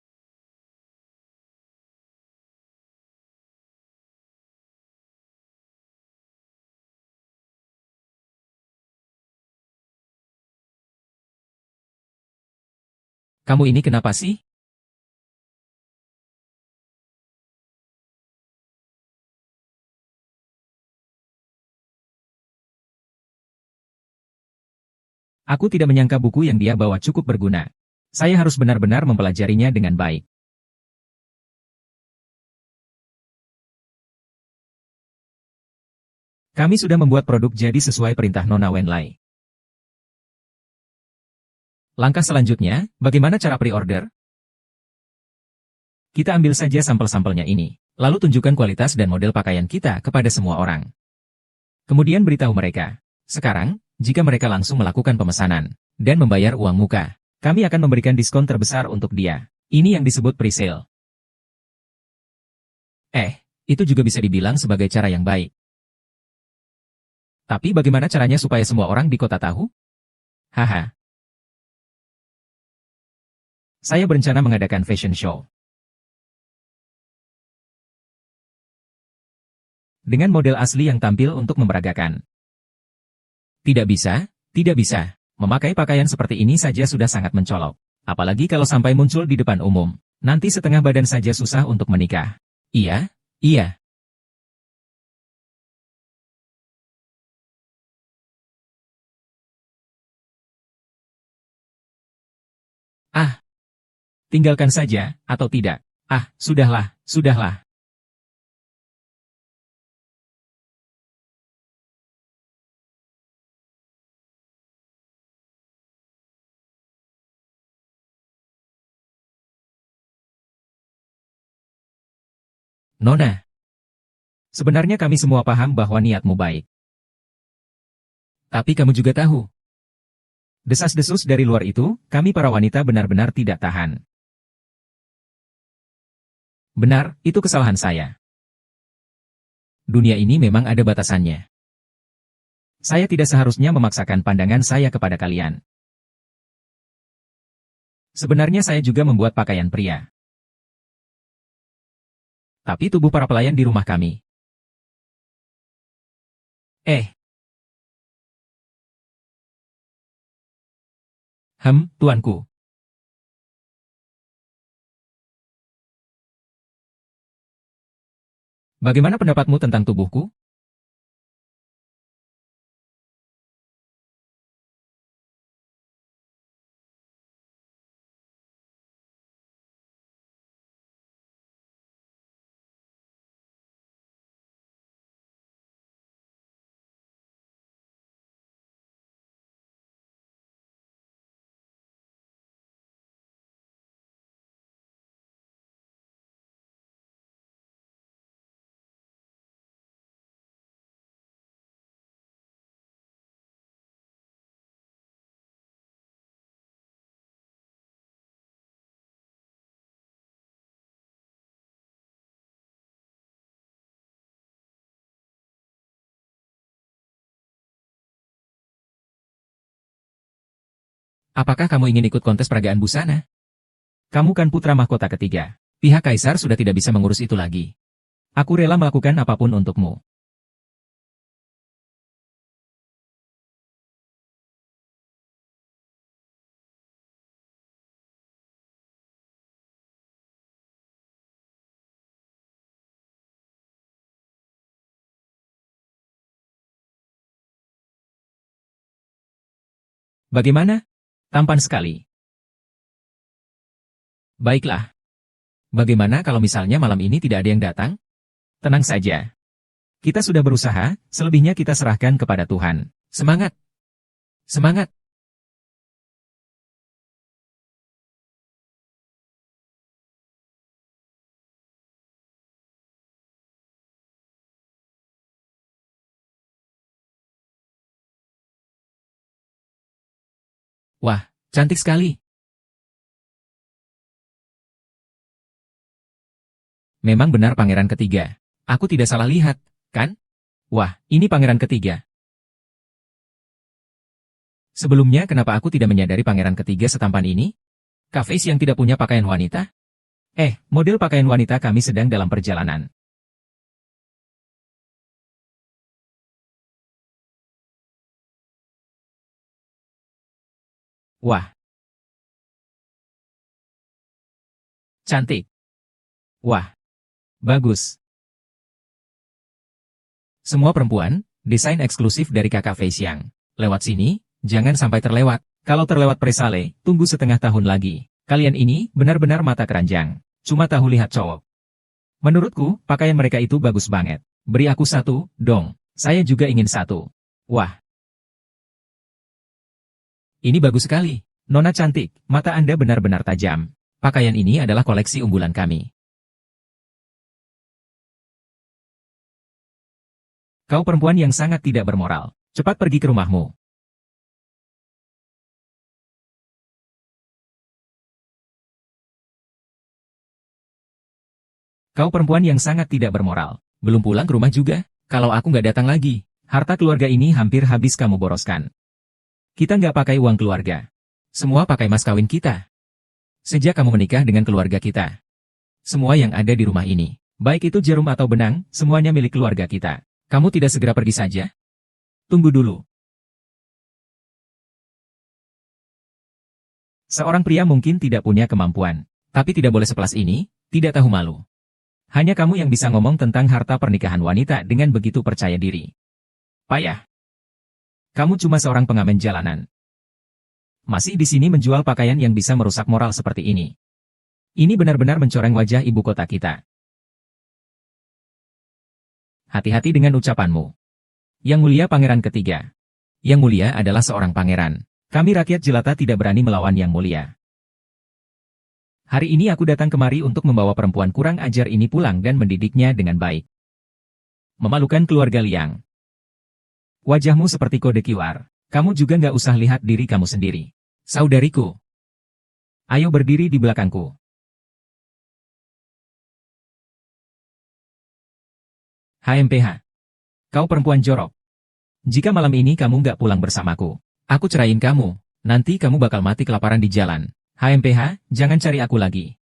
Kamu ini kenapa sih? Aku tidak menyangka buku yang dia bawa cukup berguna. Saya harus benar-benar mempelajarinya dengan baik. Kami sudah membuat produk jadi sesuai perintah Nona Wenlai. Langkah selanjutnya, bagaimana cara pre-order? Kita ambil saja sampel-sampelnya ini, lalu tunjukkan kualitas dan model pakaian kita kepada semua orang. Kemudian beritahu mereka. Sekarang, jika mereka langsung melakukan pemesanan dan membayar uang muka, kami akan memberikan diskon terbesar untuk dia. Ini yang disebut pre-sale. Itu juga bisa dibilang sebagai cara yang baik. Tapi bagaimana caranya supaya semua orang di kota tahu? Haha. Saya berencana mengadakan fashion show. Dengan model asli yang tampil untuk memperagakan. Tidak bisa, tidak bisa. Memakai pakaian seperti ini saja sudah sangat mencolok. Apalagi kalau sampai muncul di depan umum. Nanti setengah badan saja susah untuk menikah. Iya, iya. Ah, tinggalkan saja, atau tidak. Ah, sudahlah, sudahlah. Nona. Sebenarnya kami semua paham bahwa niatmu baik. Tapi kamu juga tahu. Desas-desus dari luar itu, kami para wanita benar-benar tidak tahan. Benar, itu kesalahan saya. Dunia ini memang ada batasannya. Saya tidak seharusnya memaksakan pandangan saya kepada kalian. Sebenarnya saya juga membuat pakaian pria. tapi tubuh para pelayan di rumah kami. Tuanku. Bagaimana pendapatmu tentang tubuhku? Apakah kamu ingin ikut kontes peragaan busana? Kamu kan putra mahkota ketiga. Pihak kaisar sudah tidak bisa mengurus itu lagi. Aku rela melakukan apapun untukmu. Bagaimana? Tampan sekali. Baiklah. Bagaimana kalau misalnya malam ini tidak ada yang datang? Tenang saja. Kita sudah berusaha, selebihnya kita serahkan kepada Tuhan. Semangat! Semangat! Wah, cantik sekali. Memang benar pangeran ketiga. Aku tidak salah lihat, kan? Wah, ini pangeran ketiga. Sebelumnya kenapa aku tidak menyadari pangeran ketiga setampan ini? Kafes yang tidak punya pakaian wanita? Model pakaian wanita kami sedang dalam perjalanan. Wah, cantik. Wah, bagus. Semua perempuan, desain eksklusif dari kakak Feixiang. Lewat sini, jangan sampai terlewat. Kalau terlewat presale, tunggu setengah tahun lagi. Kalian ini benar-benar mata keranjang. Cuma tahu lihat cowok. Menurutku, pakaian mereka itu bagus banget. Beri aku satu, dong. Saya juga ingin satu. Wah, ini bagus sekali. Nona cantik, mata Anda benar-benar tajam. Pakaian ini adalah koleksi unggulan kami. Kau perempuan yang sangat tidak bermoral. Cepat pergi ke rumahmu. Kau perempuan yang sangat tidak bermoral. Belum pulang ke rumah juga? Kalau aku nggak datang lagi, harta keluarga ini hampir habis kamu boroskan. Kita nggak pakai uang keluarga. Semua pakai mas kawin kita. Sejak kamu menikah dengan keluarga kita. Semua yang ada di rumah ini, baik itu jarum atau benang, semuanya milik keluarga kita. Kamu tidak segera pergi saja? Tunggu dulu. Seorang pria mungkin tidak punya kemampuan, tapi tidak boleh sepelas ini, tidak tahu malu. Hanya kamu yang bisa ngomong tentang harta pernikahan wanita dengan begitu percaya diri. Payah. Kamu cuma seorang pengamen jalanan. Masih di sini menjual pakaian yang bisa merusak moral seperti ini. Ini benar-benar mencoreng wajah ibu kota kita. Hati-hati dengan ucapanmu. Yang mulia pangeran ketiga. Yang mulia adalah seorang pangeran. Kami rakyat jelata tidak berani melawan yang mulia. Hari ini aku datang kemari untuk membawa perempuan kurang ajar ini pulang dan mendidiknya dengan baik. Memalukan keluarga Liang. Wajahmu seperti kode QR. Kamu juga nggak usah lihat diri kamu sendiri. Saudariku. Ayo berdiri di belakangku. HMPH. Kau perempuan jorok. Jika malam ini kamu nggak pulang bersamaku, aku ceraiin kamu. Nanti kamu bakal mati kelaparan di jalan. HMPH, jangan cari aku lagi.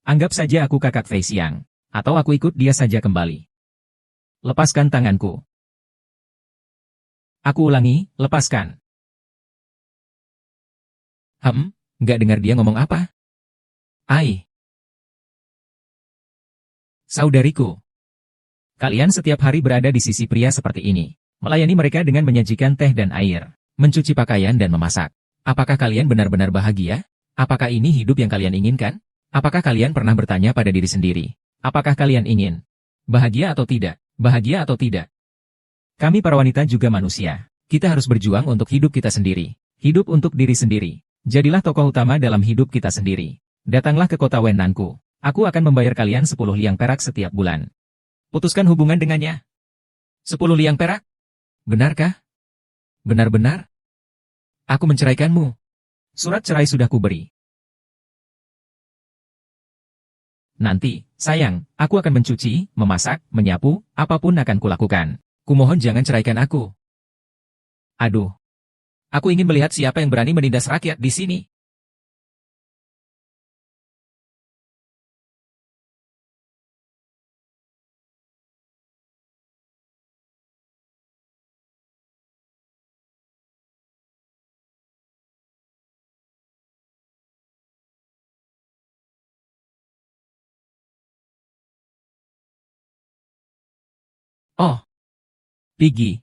Anggap saja aku kakak Fei Xiang. Atau aku ikut dia saja kembali. Lepaskan tanganku. Aku ulangi, lepaskan. Nggak dengar dia ngomong apa? Ai. Saudariku. Kalian setiap hari berada di sisi pria seperti ini. Melayani mereka dengan menyajikan teh dan air. Mencuci pakaian dan memasak. Apakah kalian benar-benar bahagia? Apakah ini hidup yang kalian inginkan? Apakah kalian pernah bertanya pada diri sendiri? Apakah kalian ingin bahagia atau tidak? Bahagia atau tidak? Kami para wanita juga manusia. Kita harus berjuang untuk hidup kita sendiri. Hidup untuk diri sendiri. Jadilah tokoh utama dalam hidup kita sendiri. Datanglah ke kota Wennanku. Aku akan membayar kalian 10 liang perak setiap bulan. Putuskan hubungan dengannya. 10 liang perak? Benarkah? Benar-benar? Aku menceraikanmu. Surat cerai sudah kuberi. Nanti, sayang, aku akan mencuci, memasak, menyapu, apapun akan kulakukan. Kumohon jangan ceraikan aku. Aduh. Aku ingin melihat siapa yang berani menindas rakyat di sini. Oh, Piggy,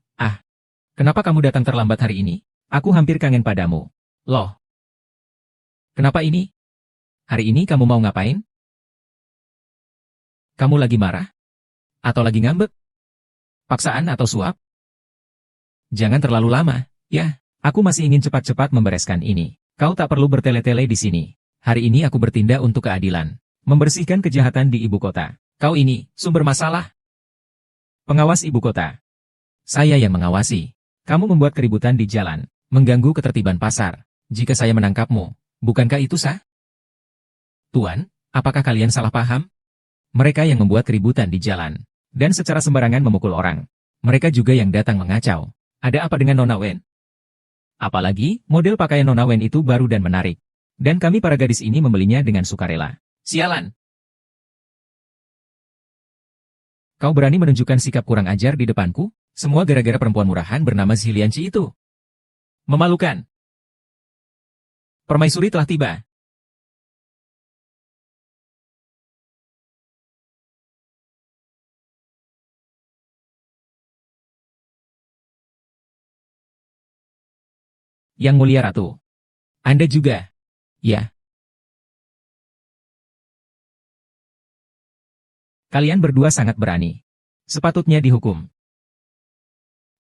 kenapa kamu datang terlambat hari ini? Aku hampir kangen padamu. Loh, kenapa ini? Hari ini kamu mau ngapain? Kamu lagi marah? Atau lagi ngambek? Paksaan atau suap? Jangan terlalu lama, ya. Aku masih ingin cepat-cepat membereskan ini. Kau tak perlu bertele-tele di sini. Hari ini aku bertindak untuk keadilan. Membersihkan kejahatan di ibu kota. Kau ini, sumber masalah. Pengawas ibu kota. Saya yang mengawasi. Kamu membuat keributan di jalan, mengganggu ketertiban pasar. Jika saya menangkapmu, bukankah itu sah? Tuan, apakah kalian salah paham? Mereka yang membuat keributan di jalan, dan secara sembarangan memukul orang. Mereka juga yang datang mengacau. Ada apa dengan Nona Wen? Apalagi, model pakaian Nona Wen itu baru dan menarik. Dan kami para gadis ini membelinya dengan sukarela. Sialan! Kau berani menunjukkan sikap kurang ajar di depanku? Semua gara-gara perempuan murahan bernama Zilianci itu. Memalukan. Permaisuri telah tiba. Yang Mulia Ratu. Anda juga. Ya. Kalian berdua sangat berani. Sepatutnya dihukum.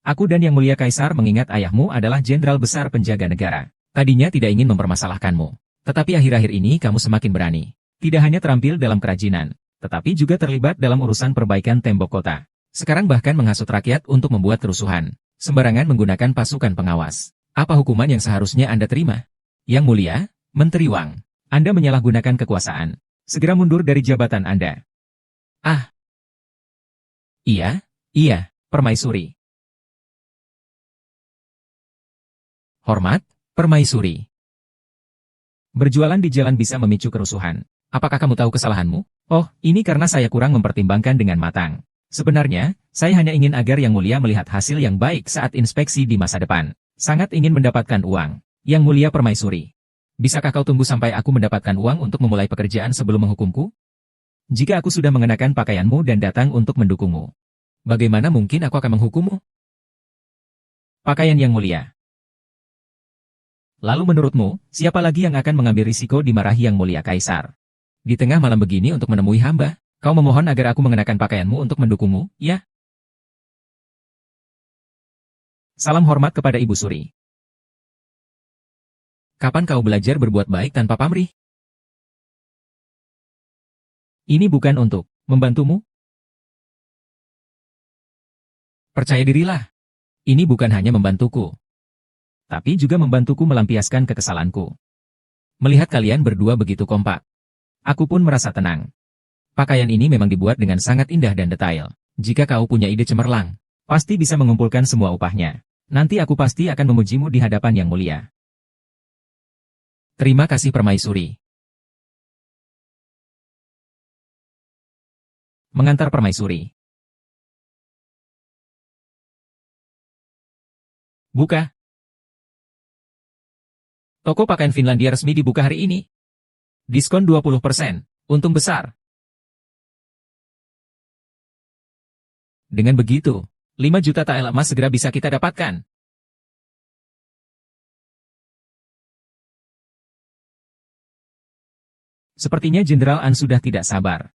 Aku dan Yang Mulia Kaisar mengingat ayahmu adalah Jenderal Besar Penjaga Negara. Tadinya tidak ingin mempermasalahkanmu. Tetapi akhir-akhir ini kamu semakin berani. Tidak hanya terampil dalam kerajinan, tetapi juga terlibat dalam urusan perbaikan tembok kota. Sekarang bahkan menghasut rakyat untuk membuat kerusuhan. Sembarangan menggunakan pasukan pengawas. Apa hukuman yang seharusnya Anda terima? Yang Mulia, Menteri Wang, Anda menyalahgunakan kekuasaan. Segera mundur dari jabatan Anda. Iya, Permaisuri. Hormat, Permaisuri. Berjualan di jalan bisa memicu kerusuhan. Apakah kamu tahu kesalahanmu? Oh, ini karena saya kurang mempertimbangkan dengan matang. Sebenarnya, saya hanya ingin agar Yang Mulia melihat hasil yang baik saat inspeksi di masa depan. Sangat ingin mendapatkan uang. Yang Mulia Permaisuri. Bisakah kau tunggu sampai aku mendapatkan uang untuk memulai pekerjaan sebelum menghukumku? Jika aku sudah mengenakan pakaianmu dan datang untuk mendukungmu, bagaimana mungkin aku akan menghukummu? Pakaian Yang Mulia. Lalu menurutmu, siapa lagi yang akan mengambil risiko dimarahi Yang Mulia Kaisar? Di tengah malam begini untuk menemui hamba, kau memohon agar aku mengenakan pakaianmu untuk mendukungmu, ya? Salam hormat kepada Ibu Suri. Kapan kau belajar berbuat baik tanpa pamrih? Ini bukan untuk membantumu. Percaya dirilah. Ini bukan hanya membantuku, tapi juga membantuku melampiaskan kekesalanku. Melihat kalian berdua begitu kompak, aku pun merasa tenang. Pakaian ini memang dibuat dengan sangat indah dan detail. Jika kau punya ide cemerlang, pasti bisa mengumpulkan semua upahnya. Nanti aku pasti akan memujimu di hadapan Yang Mulia. Terima kasih Permaisuri. mengantar permaisuri. Buka. Toko pakaian Finlandia resmi dibuka hari ini. Diskon 20%. Untung besar. Dengan begitu, 5 juta tael emas segera bisa kita dapatkan. Sepertinya Jenderal An sudah tidak sabar.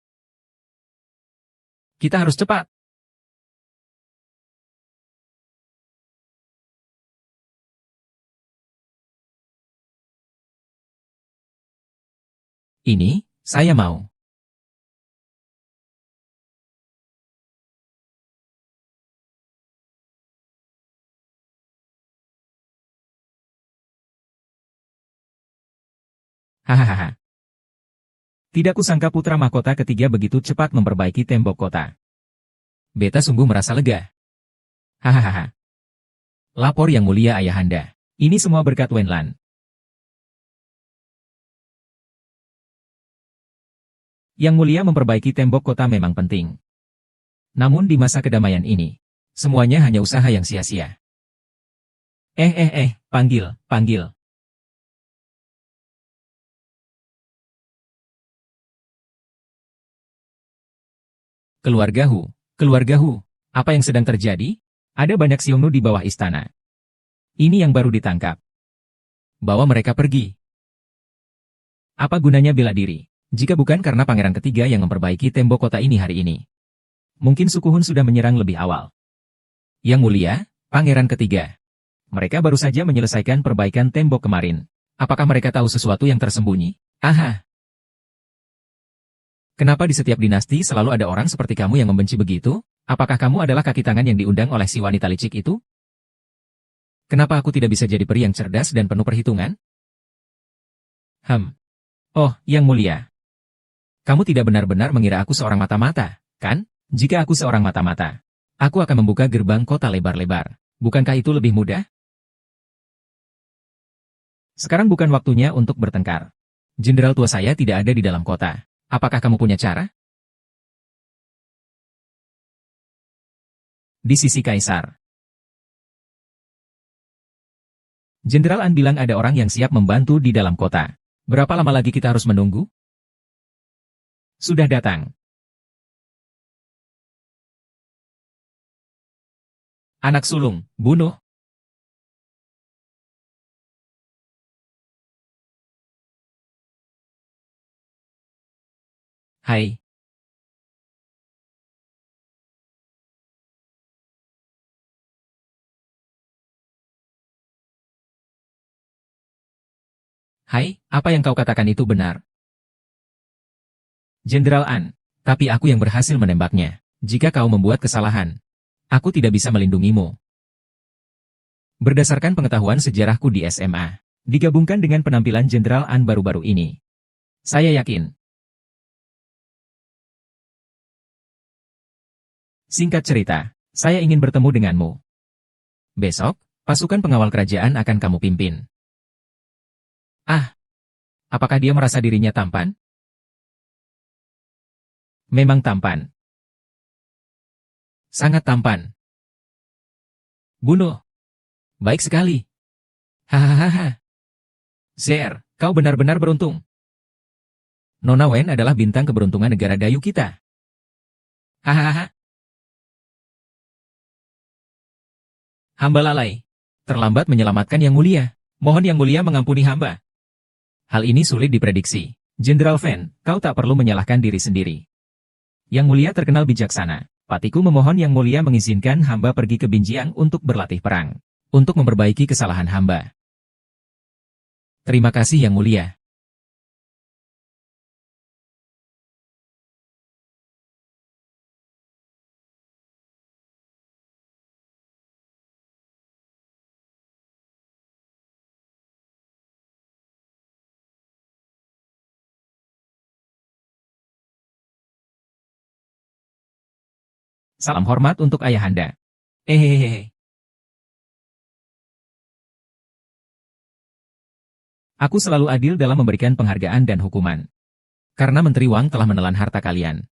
Kita harus cepat. Ini, saya mau. Hahaha. Tidak kusangka putra mahkota ketiga begitu cepat memperbaiki tembok kota. Beta sungguh merasa lega. Hahaha. Lapor yang mulia ayahanda. Ini semua berkat Wenlan. Yang mulia memperbaiki tembok kota memang penting. Namun di masa kedamaian ini, semuanya hanya usaha yang sia-sia. Panggil. Keluargahu, apa yang sedang terjadi? Ada banyak Xiongnu di bawah istana. Ini yang baru ditangkap. Bawa mereka pergi. Apa gunanya bela diri, jika bukan karena pangeran ketiga yang memperbaiki tembok kota ini hari ini? Mungkin Sukuhun sudah menyerang lebih awal. Yang mulia, pangeran ketiga. Mereka baru saja menyelesaikan perbaikan tembok kemarin. Apakah mereka tahu sesuatu yang tersembunyi? Aha. Kenapa di setiap dinasti selalu ada orang seperti kamu yang membenci begitu? Apakah kamu adalah kaki tangan yang diundang oleh si wanita licik itu? Kenapa aku tidak bisa jadi peri yang cerdas dan penuh perhitungan? Oh, yang mulia. Kamu tidak benar-benar mengira aku seorang mata-mata, kan? Jika aku seorang mata-mata, aku akan membuka gerbang kota lebar-lebar. Bukankah itu lebih mudah? Sekarang bukan waktunya untuk bertengkar. Jenderal tua saya tidak ada di dalam kota. Apakah kamu punya cara? Di sisi Kaisar. Jenderal An bilang ada orang yang siap membantu di dalam kota. Berapa lama lagi kita harus menunggu? Sudah datang. Anak sulung, bunuh. Hai. Hai, apa yang kau katakan itu benar? Jenderal An, tapi aku yang berhasil menembaknya. Jika kau membuat kesalahan, aku tidak bisa melindungimu. Berdasarkan pengetahuan sejarahku di SMA, digabungkan dengan penampilan Jenderal An baru-baru ini, saya yakin. Singkat cerita, saya ingin bertemu denganmu. Besok, pasukan pengawal kerajaan akan kamu pimpin. Ah, apakah dia merasa dirinya tampan? Memang tampan. Sangat tampan. Bunuh. Baik sekali. Hahaha. Zer, kau benar-benar beruntung. Nona Wen adalah bintang keberuntungan negara Dayu kita. Hahaha. Hamba lalai. Terlambat menyelamatkan Yang Mulia. Mohon Yang Mulia mengampuni hamba. Hal ini sulit diprediksi. Jenderal Fen, kau tak perlu menyalahkan diri sendiri. Yang Mulia terkenal bijaksana. Patiku memohon Yang Mulia mengizinkan hamba pergi ke Binjiang untuk berlatih perang. Untuk memperbaiki kesalahan hamba. Terima kasih Yang Mulia. Salam hormat untuk ayahanda. Hehehe. Aku selalu adil dalam memberikan penghargaan dan hukuman. Karena Menteri Wang telah menelan harta kalian.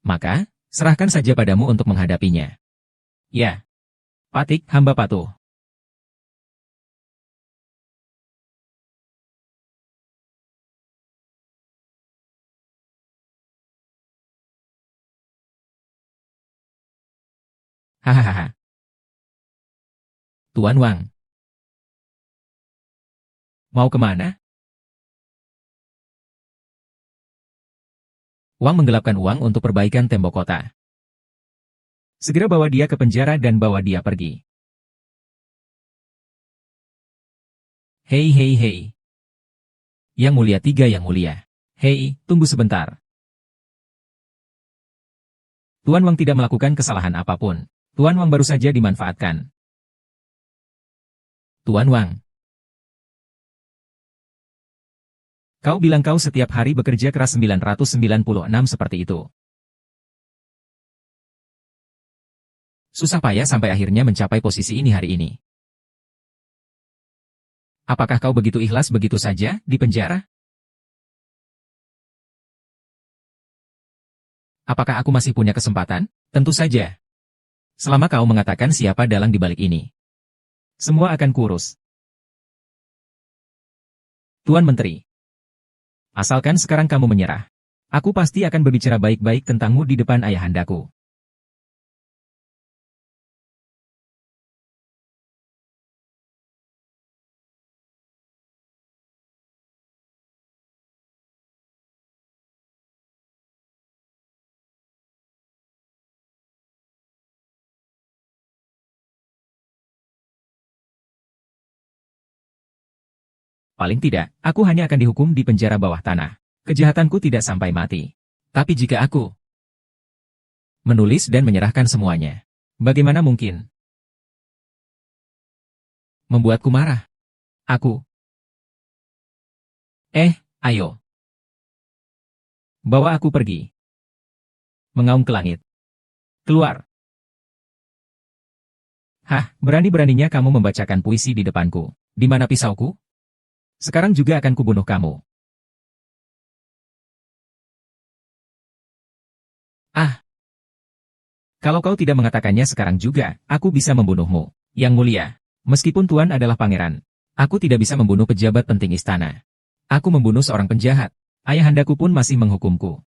Maka, serahkan saja padamu untuk menghadapinya. Ya. Patik, hamba patuh. Hahaha. Tuan Wang, mau kemana? Wang menggelapkan uang untuk perbaikan tembok kota. Segera bawa dia ke penjara dan bawa dia pergi. Hei hei hei. Yang mulia tiga yang mulia. Hei, tunggu sebentar. Tuan Wang tidak melakukan kesalahan apapun. Tuan Wang baru saja dimanfaatkan. Tuan Wang, kau bilang kau setiap hari bekerja keras 996 seperti itu. Susah payah sampai akhirnya mencapai posisi ini hari ini. Apakah kau begitu ikhlas begitu saja di penjara? Apakah aku masih punya kesempatan? Tentu saja. Selama kau mengatakan siapa dalang di balik ini. Semua akan kurus. Tuan Menteri. Asalkan sekarang kamu menyerah. Aku pasti akan berbicara baik-baik tentangmu di depan ayahandaku. Paling tidak, aku hanya akan dihukum di penjara bawah tanah. Kejahatanku tidak sampai mati. Tapi jika aku menulis dan menyerahkan semuanya, bagaimana mungkin membuatku marah? Aku. Ayo. Bawa aku pergi. Mengaum ke langit. Keluar. Hah, berani-beraninya kamu membacakan puisi di depanku. Di mana pisauku? Sekarang juga akan kubunuh kamu. Ah, kalau kau tidak mengatakannya sekarang juga, aku bisa membunuhmu. Yang mulia, meskipun Tuan adalah pangeran, aku tidak bisa membunuh pejabat penting istana. Aku membunuh seorang penjahat. Ayahandaku pun masih menghukumku.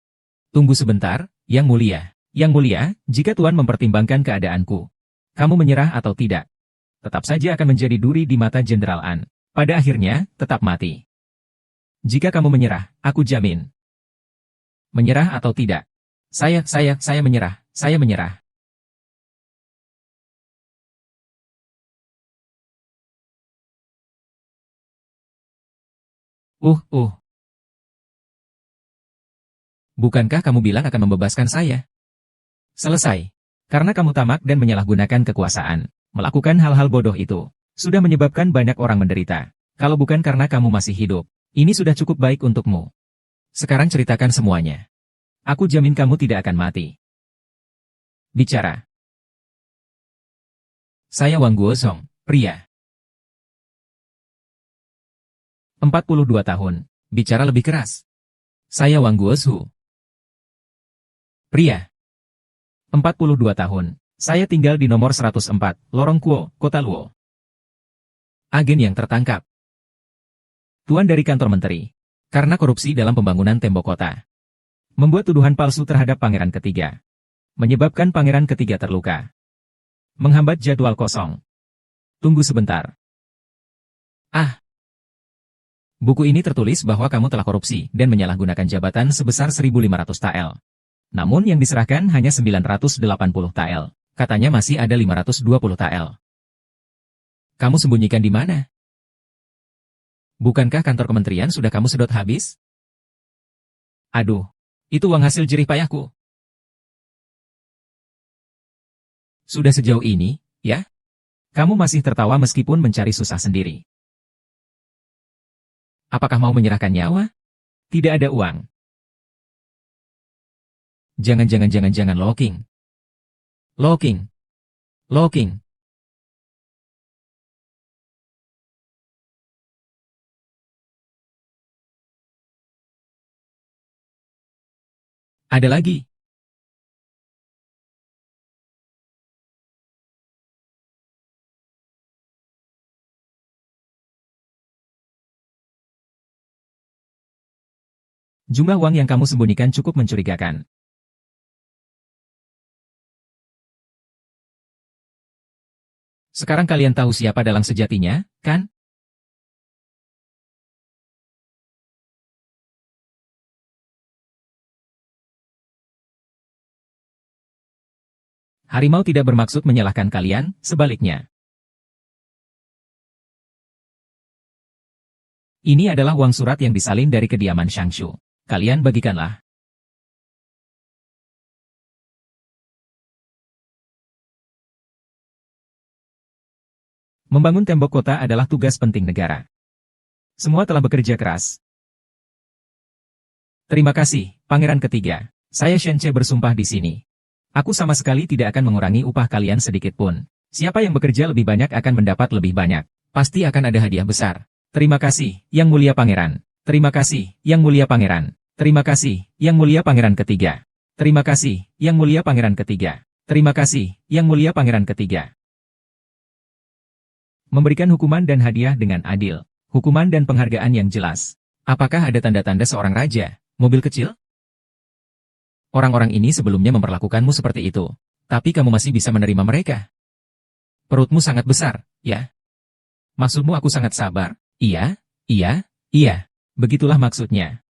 Tunggu sebentar, Yang mulia. Yang mulia, jika Tuan mempertimbangkan keadaanku, kamu menyerah atau tidak, tetap saja akan menjadi duri di mata Jenderal An. Pada akhirnya, tetap mati. Jika kamu menyerah, aku jamin. Menyerah atau tidak? Saya menyerah. Saya menyerah. Uh, uh. Bukankah kamu bilang akan membebaskan saya? Selesai. Karena kamu tamak dan menyalahgunakan kekuasaan. Melakukan hal-hal bodoh itu. Sudah menyebabkan banyak orang menderita. Kalau bukan karena kamu masih hidup, ini sudah cukup baik untukmu. Sekarang ceritakan semuanya. Aku jamin kamu tidak akan mati. Bicara. Saya Wang Guozhong, pria. 42 tahun. Bicara lebih keras. Saya Wang Guozhu. Pria. 42 tahun. Saya tinggal di nomor 104, Lorong Kuo, Kota Luo. Agen yang tertangkap. Tuan dari kantor menteri. Karena korupsi dalam pembangunan tembok kota. Membuat tuduhan palsu terhadap pangeran ketiga. Menyebabkan pangeran ketiga terluka. Menghambat jadwal kosong. Tunggu sebentar. Ah. Buku ini tertulis bahwa kamu telah korupsi dan menyalahgunakan jabatan sebesar 1.500 tael. Namun yang diserahkan hanya 980 tael. Katanya masih ada 520 tael. Kamu sembunyikan di mana? Bukankah kantor kementerian sudah kamu sedot habis? Aduh, itu uang hasil jerih payahku. Sudah sejauh ini, ya? Kamu masih tertawa meskipun mencari susah sendiri. Apakah mau menyerahkan nyawa? Tidak ada uang. Jangan locking. Locking. Locking. Ada lagi. Jumlah uang yang kamu sembunyikan cukup mencurigakan. Sekarang kalian tahu siapa dalang sejatinya, kan? Harimau tidak bermaksud menyalahkan kalian, sebaliknya. Ini adalah uang surat yang disalin dari kediaman Shangshu. Kalian bagikanlah. Membangun tembok kota adalah tugas penting negara. Semua telah bekerja keras. Terima kasih, Pangeran Ketiga. Saya Shenche bersumpah di sini. Aku sama sekali tidak akan mengurangi upah kalian sedikit pun. Siapa yang bekerja lebih banyak akan mendapat lebih banyak. Pasti akan ada hadiah besar. Terima kasih, Yang Mulia Pangeran. Terima kasih, Yang Mulia Pangeran. Terima kasih, Yang Mulia Pangeran Ketiga. Terima kasih, Yang Mulia Pangeran Ketiga. Terima kasih, Yang Mulia Pangeran Ketiga. Memberikan hukuman dan hadiah dengan adil. Hukuman dan penghargaan yang jelas. Apakah ada tanda-tanda seorang raja? Mobil kecil? Orang-orang ini sebelumnya memperlakukanmu seperti itu. Tapi kamu masih bisa menerima mereka. Perutmu sangat besar, ya? Maksudmu aku sangat sabar. Iya, iya, iya. Begitulah maksudnya.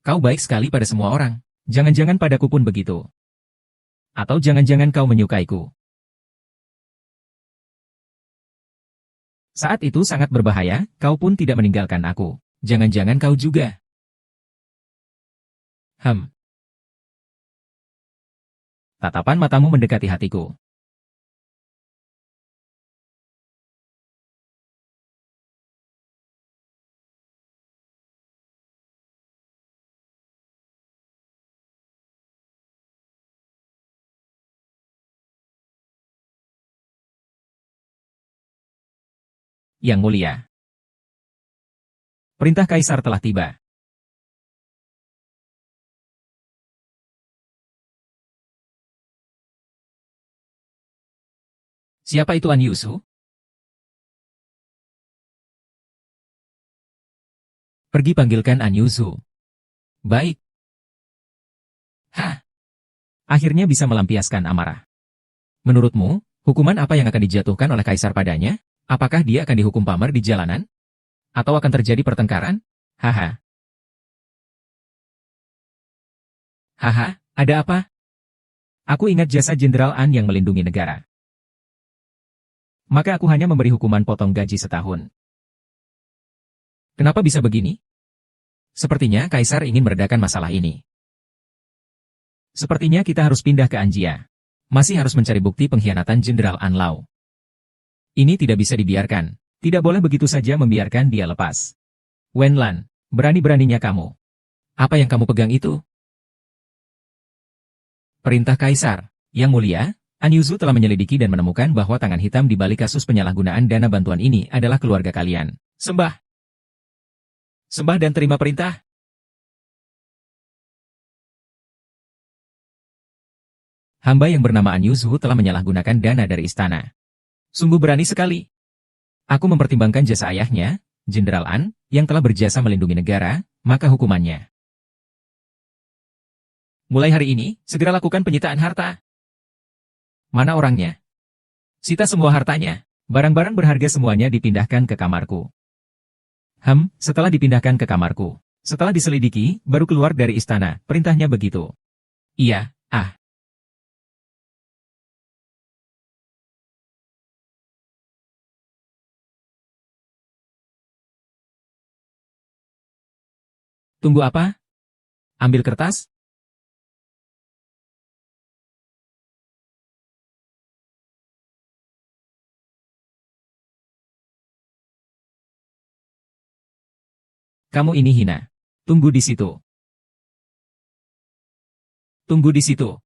Kau baik sekali pada semua orang. Jangan-jangan padaku pun begitu. Atau jangan-jangan kau menyukaiku. Saat itu sangat berbahaya, kau pun tidak meninggalkan aku. Jangan-jangan kau juga. Tatapan matamu mendekati hatiku. Yang Mulia. Perintah Kaisar telah tiba. Siapa itu An Yusu? Pergi panggilkan An Yusu. Baik. Hah? Akhirnya bisa melampiaskan amarah. Menurutmu, hukuman apa yang akan dijatuhkan oleh Kaisar padanya? Apakah dia akan dihukum pamer di jalanan? Atau akan terjadi pertengkaran? Haha. Haha, ada apa? Aku ingat jasa Jenderal An yang melindungi negara. Maka aku hanya memberi hukuman potong gaji setahun. Kenapa bisa begini? Sepertinya Kaisar ingin meredakan masalah ini. Sepertinya kita harus pindah ke Anjia. Masih harus mencari bukti pengkhianatan Jenderal An Lau. Ini tidak bisa dibiarkan. Tidak boleh begitu saja membiarkan dia lepas. Wen Lan, berani-beraninya kamu. Apa yang kamu pegang itu? Perintah Kaisar. Yang Mulia, An Yusu telah menyelidiki dan menemukan bahwa tangan hitam di balik kasus penyalahgunaan dana bantuan ini adalah keluarga kalian. Sembah. Sembah dan terima perintah. Hamba yang bernama An Yusu telah menyalahgunakan dana dari istana. Sungguh berani sekali. Aku mempertimbangkan jasa ayahnya, Jenderal An, yang telah berjasa melindungi negara, maka hukumannya. Mulai hari ini, segera lakukan penyitaan harta. Mana orangnya? Sita semua hartanya. Barang-barang berharga semuanya dipindahkan ke kamarku. Setelah dipindahkan ke kamarku. Setelah diselidiki, baru keluar dari istana, perintahnya begitu. Iya, Tunggu apa? Ambil kertas? Kamu ini hina. Tunggu di situ. Tunggu di situ.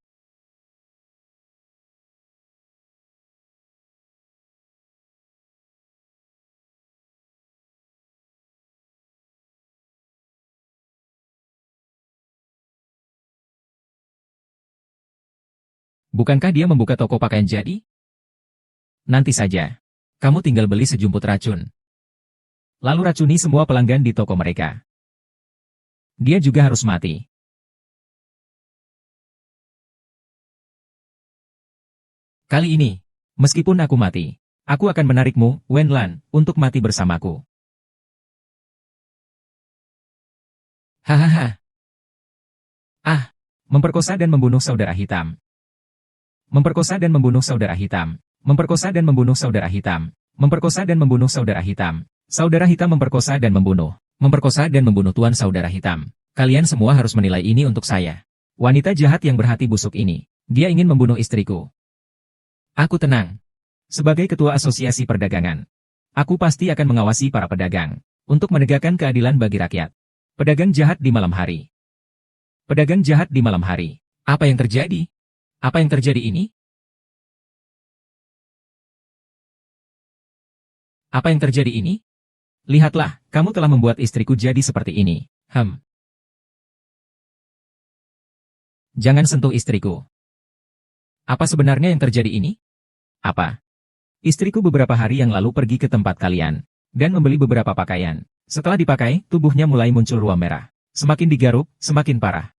Bukankah dia membuka toko pakaian jadi? Nanti saja. Kamu tinggal beli sejumput racun. Lalu racuni semua pelanggan di toko mereka. dia juga harus mati. Kali ini, meskipun aku mati, aku akan menarikmu, Wen Lan, untuk mati bersamaku. Hahaha. Ah, memperkosa dan membunuh saudara hitam. Memperkosa dan membunuh saudara hitam. Memperkosa dan membunuh saudara hitam. Memperkosa dan membunuh saudara hitam. Saudara hitam memperkosa dan membunuh. Memperkosa dan membunuh tuan saudara hitam. Kalian semua harus menilai ini untuk saya. Wanita jahat yang berhati busuk ini. Dia ingin membunuh istriku. Aku tenang. Sebagai ketua asosiasi perdagangan, aku pasti akan mengawasi para pedagang untuk menegakkan keadilan bagi rakyat. Pedagang jahat di malam hari. Pedagang jahat di malam hari. Apa yang terjadi? Apa yang terjadi ini? Apa yang terjadi ini? Lihatlah, kamu telah membuat istriku jadi seperti ini. Jangan sentuh istriku. Apa sebenarnya yang terjadi ini? Apa? Istriku beberapa hari yang lalu pergi ke tempat kalian dan membeli beberapa pakaian. Setelah dipakai, tubuhnya mulai muncul ruam merah. Semakin digaruk, semakin parah.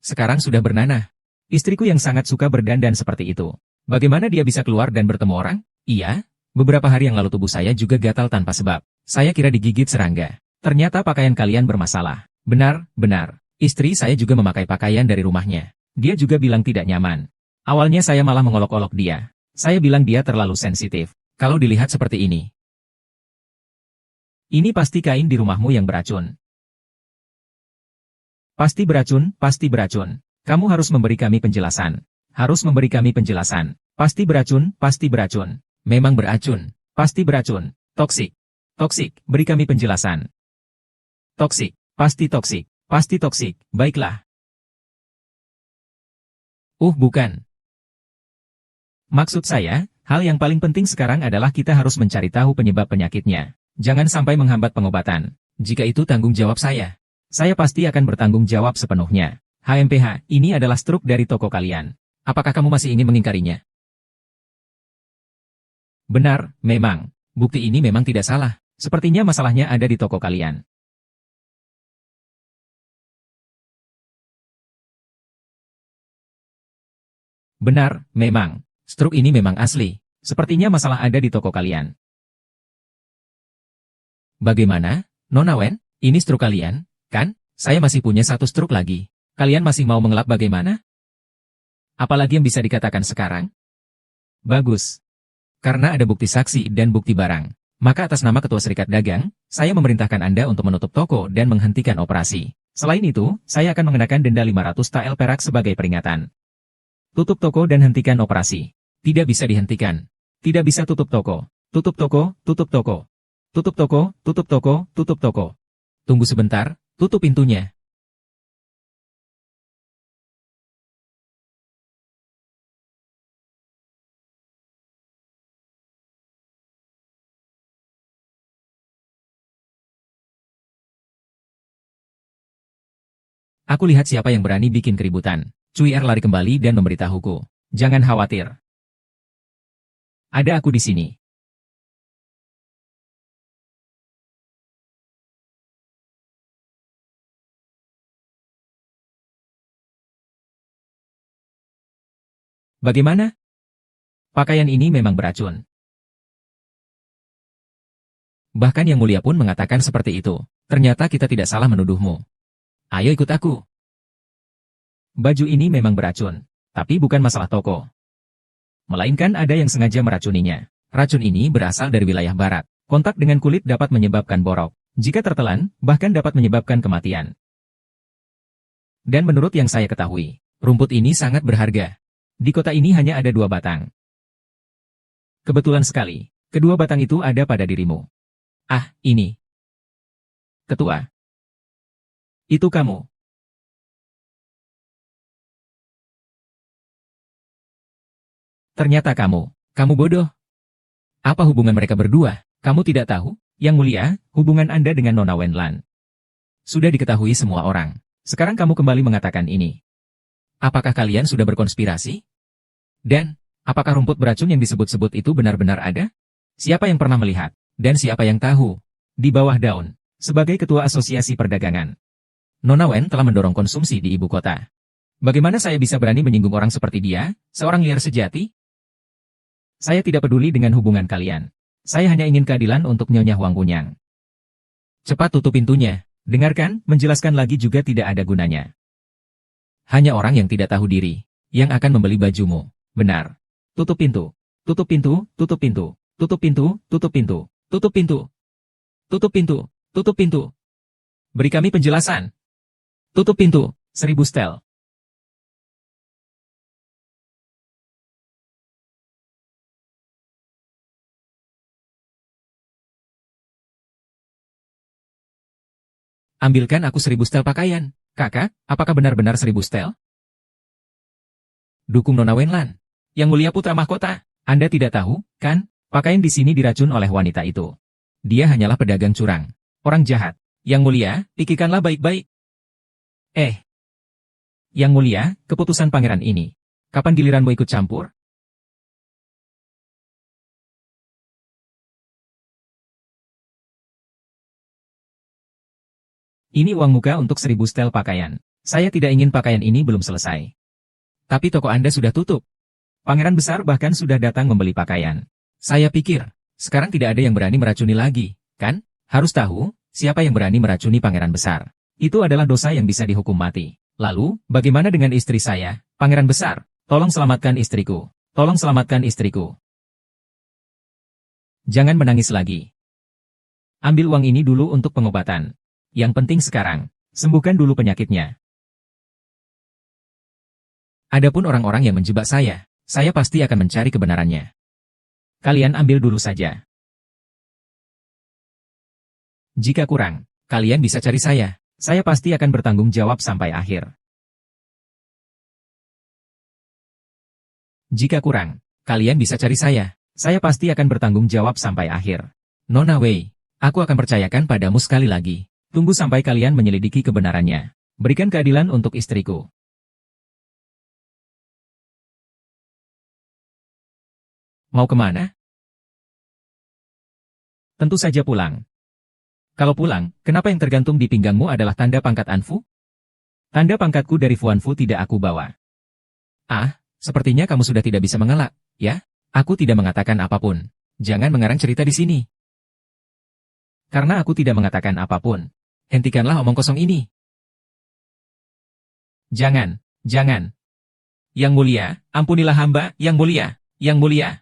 Sekarang sudah bernanah. Istriku yang sangat suka berdandan seperti itu. Bagaimana dia bisa keluar dan bertemu orang? Iya, beberapa hari yang lalu tubuh saya juga gatal tanpa sebab. Saya kira digigit serangga. Ternyata pakaian kalian bermasalah. Benar, benar. Istri saya juga memakai pakaian dari rumahnya. Dia juga bilang tidak nyaman. Awalnya saya malah mengolok-olok dia. Saya bilang dia terlalu sensitif. Kalau dilihat seperti ini. Ini pasti kain di rumahmu yang beracun. Pasti beracun, pasti beracun. Kamu harus memberi kami penjelasan. Harus memberi kami penjelasan. Pasti beracun, pasti beracun. Memang beracun. Pasti beracun. Toksik. Toksik, beri kami penjelasan. Toksik, pasti toksik. Pasti toksik, baiklah. Bukan. Maksud saya, hal yang paling penting sekarang adalah kita harus mencari tahu penyebab penyakitnya. Jangan sampai menghambat pengobatan. Jika itu tanggung jawab saya. Saya pasti akan bertanggung jawab sepenuhnya. HMPH, ini adalah struk dari toko kalian. Apakah kamu masih ingin mengingkarinya? Benar, memang. Bukti ini memang tidak salah. Sepertinya masalahnya ada di toko kalian. Benar, memang. Struk ini memang asli. Sepertinya masalah ada di toko kalian. Bagaimana, Nona Wen? Ini struk kalian, kan? Saya masih punya satu struk lagi. Kalian masih mau mengelap bagaimana? Apalagi yang bisa dikatakan sekarang? Bagus. Karena ada bukti saksi dan bukti barang, maka atas nama Ketua Serikat Dagang, saya memerintahkan Anda untuk menutup toko dan menghentikan operasi. Selain itu, saya akan mengenakan denda 500 tael perak sebagai peringatan. Tutup toko dan hentikan operasi. Tidak bisa dihentikan. Tidak bisa tutup toko. Tutup toko, tutup toko. Tutup toko, tutup toko, tutup toko. Tunggu sebentar, tutup pintunya. Aku lihat siapa yang berani bikin keributan. Cui Er lari kembali dan memberitahuku. Jangan khawatir. Ada aku di sini. Bagaimana? Pakaian ini memang beracun. Bahkan Yang Mulia pun mengatakan seperti itu. Ternyata kita tidak salah menuduhmu. Ayo ikut aku. Baju ini memang beracun. Tapi bukan masalah toko. Melainkan ada yang sengaja meracuninya. Racun ini berasal dari wilayah barat. Kontak dengan kulit dapat menyebabkan borok. Jika tertelan, bahkan dapat menyebabkan kematian. Dan menurut yang saya ketahui, rumput ini sangat berharga. Di kota ini hanya ada 2 batang. Kebetulan sekali, kedua batang itu ada pada dirimu. Ini. Ketua. Itu kamu. Ternyata kamu bodoh. Apa hubungan mereka berdua? Kamu tidak tahu? Yang Mulia, hubungan Anda dengan Nona Wen Lan sudah diketahui semua orang. Sekarang kamu kembali mengatakan ini. Apakah kalian sudah berkonspirasi? Dan, apakah rumput beracun yang disebut-sebut itu benar-benar ada? Siapa yang pernah melihat? Dan siapa yang tahu? Di bawah daun, sebagai ketua asosiasi perdagangan. Nona Wen telah mendorong konsumsi di ibu kota. Bagaimana saya bisa berani menyinggung orang seperti dia, seorang liar sejati? Saya tidak peduli dengan hubungan kalian. Saya hanya ingin keadilan untuk Nyonya Huang Kunyang. Cepat tutup pintunya. Dengarkan, menjelaskan lagi juga tidak ada gunanya. Hanya orang yang tidak tahu diri, yang akan membeli bajumu. Benar. Tutup pintu. Tutup pintu, tutup pintu. Tutup pintu, tutup pintu. Tutup pintu. Tutup pintu, tutup pintu. Beri kami penjelasan. Tutup pintu, 1000 stel. Ambilkan aku 1000 stel pakaian. Kakak, apakah benar-benar 1000 stel? Dukung Nona Wenlan. Yang mulia putra mahkota, Anda tidak tahu, kan? Pakaian di sini diracun oleh wanita itu. Dia hanyalah pedagang curang. Orang jahat. Yang mulia, pikirkanlah baik-baik. Yang mulia, keputusan pangeran ini. Kapan giliranmu ikut campur? Ini uang muka untuk 1000 stel pakaian. Saya tidak ingin pakaian ini belum selesai. Tapi toko Anda sudah tutup. Pangeran besar bahkan sudah datang membeli pakaian. Saya pikir, sekarang tidak ada yang berani meracuni lagi, kan? Harus tahu, siapa yang berani meracuni pangeran besar. Itu adalah dosa yang bisa dihukum mati. Lalu, bagaimana dengan istri saya, pangeran besar? Tolong selamatkan istriku. Tolong selamatkan istriku. Jangan menangis lagi. Ambil uang ini dulu untuk pengobatan. Yang penting sekarang, sembuhkan dulu penyakitnya. Adapun orang-orang yang menjebak saya pasti akan mencari kebenarannya. Kalian ambil dulu saja. Jika kurang, kalian bisa cari saya. Saya pasti akan bertanggung jawab sampai akhir. Jika kurang, kalian bisa cari saya. Saya pasti akan bertanggung jawab sampai akhir. Nona Wei, aku akan percayakan padamu sekali lagi. Tunggu sampai kalian menyelidiki kebenarannya. Berikan keadilan untuk istriku. Mau kemana? Tentu saja pulang. Kalau pulang, kenapa yang tergantung di pinggangmu adalah tanda pangkat Anfu? Tanda pangkatku dari Fuanfu tidak aku bawa. Ah, sepertinya kamu sudah tidak bisa mengelak, ya? Aku tidak mengatakan apapun. Jangan mengarang cerita di sini. Karena aku tidak mengatakan apapun. Hentikanlah omong kosong ini. Jangan, jangan. Yang mulia, ampunilah hamba, yang mulia, yang mulia.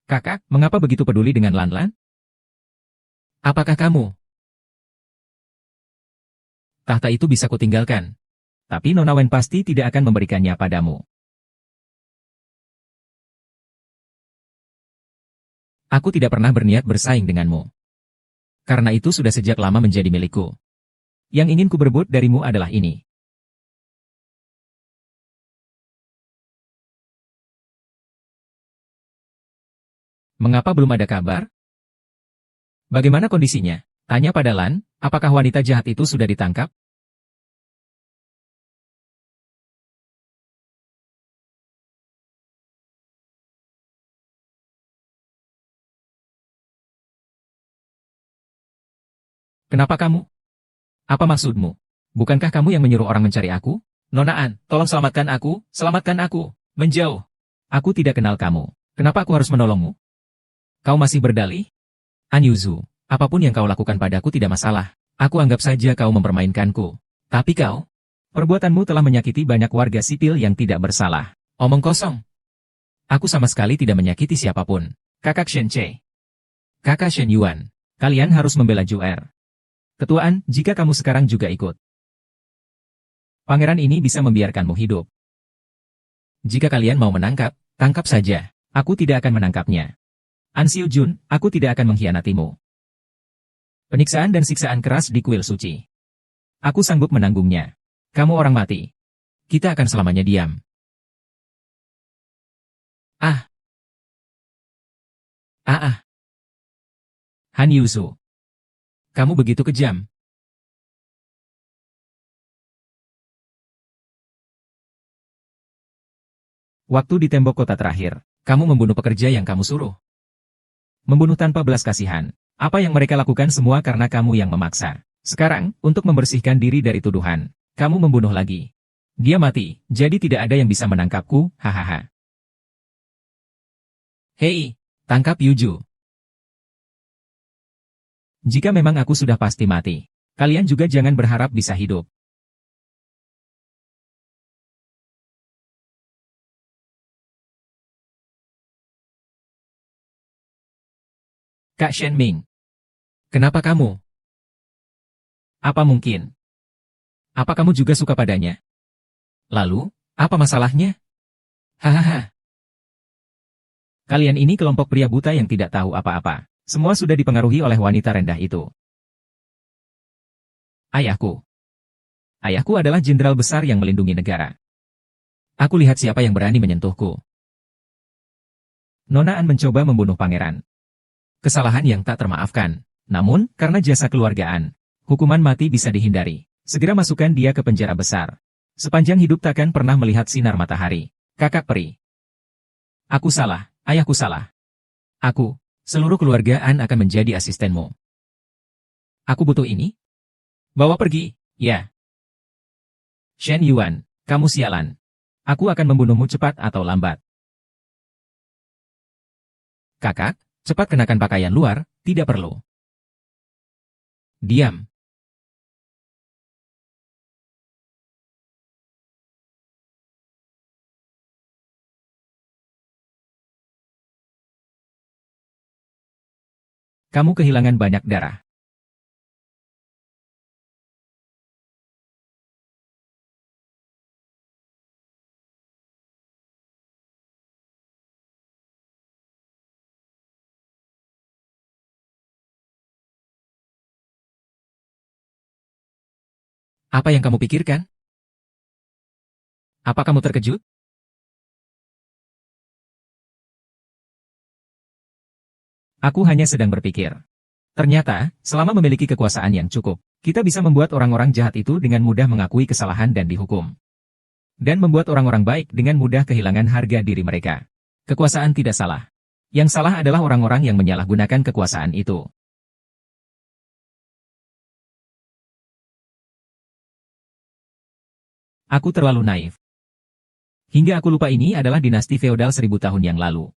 Kakak, mengapa begitu peduli dengan Lanlan? Apakah kamu? Tahta itu bisa kutinggalkan. Tapi Nona Wen pasti tidak akan memberikannya padamu. Aku tidak pernah berniat bersaing denganmu. Karena itu sudah sejak lama menjadi milikku. Yang ingin ku berebut darimu adalah ini. Mengapa belum ada kabar? Bagaimana kondisinya? Tanya pada Lan, apakah wanita jahat itu sudah ditangkap? Kenapa kamu? Apa maksudmu? Bukankah kamu yang menyuruh orang mencari aku? Nona An, tolong selamatkan aku, selamatkan aku. Menjauh. Aku tidak kenal kamu. Kenapa aku harus menolongmu? Kau masih berdalih? An Yuzu, apapun yang kau lakukan padaku tidak masalah. Aku anggap saja kau mempermainkanku. Tapi kau, perbuatanmu telah menyakiti banyak warga sipil yang tidak bersalah. Omong kosong. Aku sama sekali tidak menyakiti siapapun. Kakak Shen Che. Kakak Shen Yuan. Kalian harus membela Juer. Ketuaan, jika kamu sekarang juga ikut. Pangeran ini bisa membiarkanmu hidup. Jika kalian mau menangkap, tangkap saja. Aku tidak akan menangkapnya. An Xiu Jun, aku tidak akan mengkhianatimu. Penyiksaan dan siksaan keras di kuil suci. Aku sanggup menanggungnya. Kamu orang mati. Kita akan selamanya diam. Ah. Ah ah. Han Yusu. Kamu begitu kejam. Waktu di tembok kota terakhir, kamu membunuh pekerja yang kamu suruh. membunuh tanpa belas kasihan. Apa yang mereka lakukan semua karena kamu yang memaksa. Sekarang, untuk membersihkan diri dari tuduhan, kamu membunuh lagi. Dia mati, jadi tidak ada yang bisa menangkapku, hahaha. Hei, tangkap Yuju. Jika memang aku sudah pasti mati, kalian juga jangan berharap bisa hidup. Kak Shenming, kenapa kamu? Apa mungkin? Apa kamu juga suka padanya? Lalu, apa masalahnya? Hahaha. Kalian ini kelompok pria buta yang tidak tahu apa-apa. Semua sudah dipengaruhi oleh wanita rendah itu. Ayahku. Ayahku adalah jenderal besar yang melindungi negara. Aku lihat siapa yang berani menyentuhku. Nona An mencoba membunuh pangeran. Kesalahan yang tak termaafkan. Namun, karena jasa keluargaan, hukuman mati bisa dihindari. Segera masukkan dia ke penjara besar. Sepanjang hidup takkan pernah melihat sinar matahari. Kakak peri. Aku salah, ayahku salah. Aku, seluruh keluargaan akan menjadi asistenmu. Aku butuh ini? Bawa pergi, ya. Shen Yuan, kamu sialan. Aku akan membunuhmu cepat atau lambat. Kakak, cepat kenakan pakaian luar, tidak perlu. Diam. Kamu kehilangan banyak darah. Apa yang kamu pikirkan? Apa kamu terkejut? Aku hanya sedang berpikir. Ternyata, selama memiliki kekuasaan yang cukup, kita bisa membuat orang-orang jahat itu dengan mudah mengakui kesalahan dan dihukum. Dan membuat orang-orang baik dengan mudah kehilangan harga diri mereka. Kekuasaan tidak salah. Yang salah adalah orang-orang yang menyalahgunakan kekuasaan itu. Aku terlalu naif. Hingga aku lupa ini adalah dinasti feodal 1000 tahun yang lalu.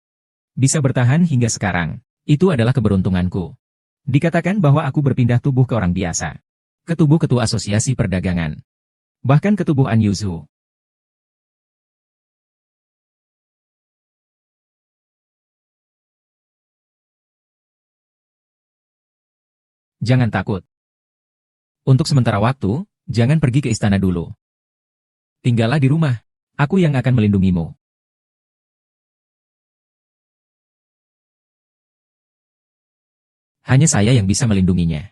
Bisa bertahan hingga sekarang, itu adalah keberuntunganku. Dikatakan bahwa aku berpindah tubuh ke orang biasa. Ke tubuh ketua asosiasi perdagangan. Bahkan ke tubuh An Yuzu. Jangan takut. Untuk sementara waktu, jangan pergi ke istana dulu. Tinggallah di rumah. Aku yang akan melindungimu. Hanya saya yang bisa melindunginya.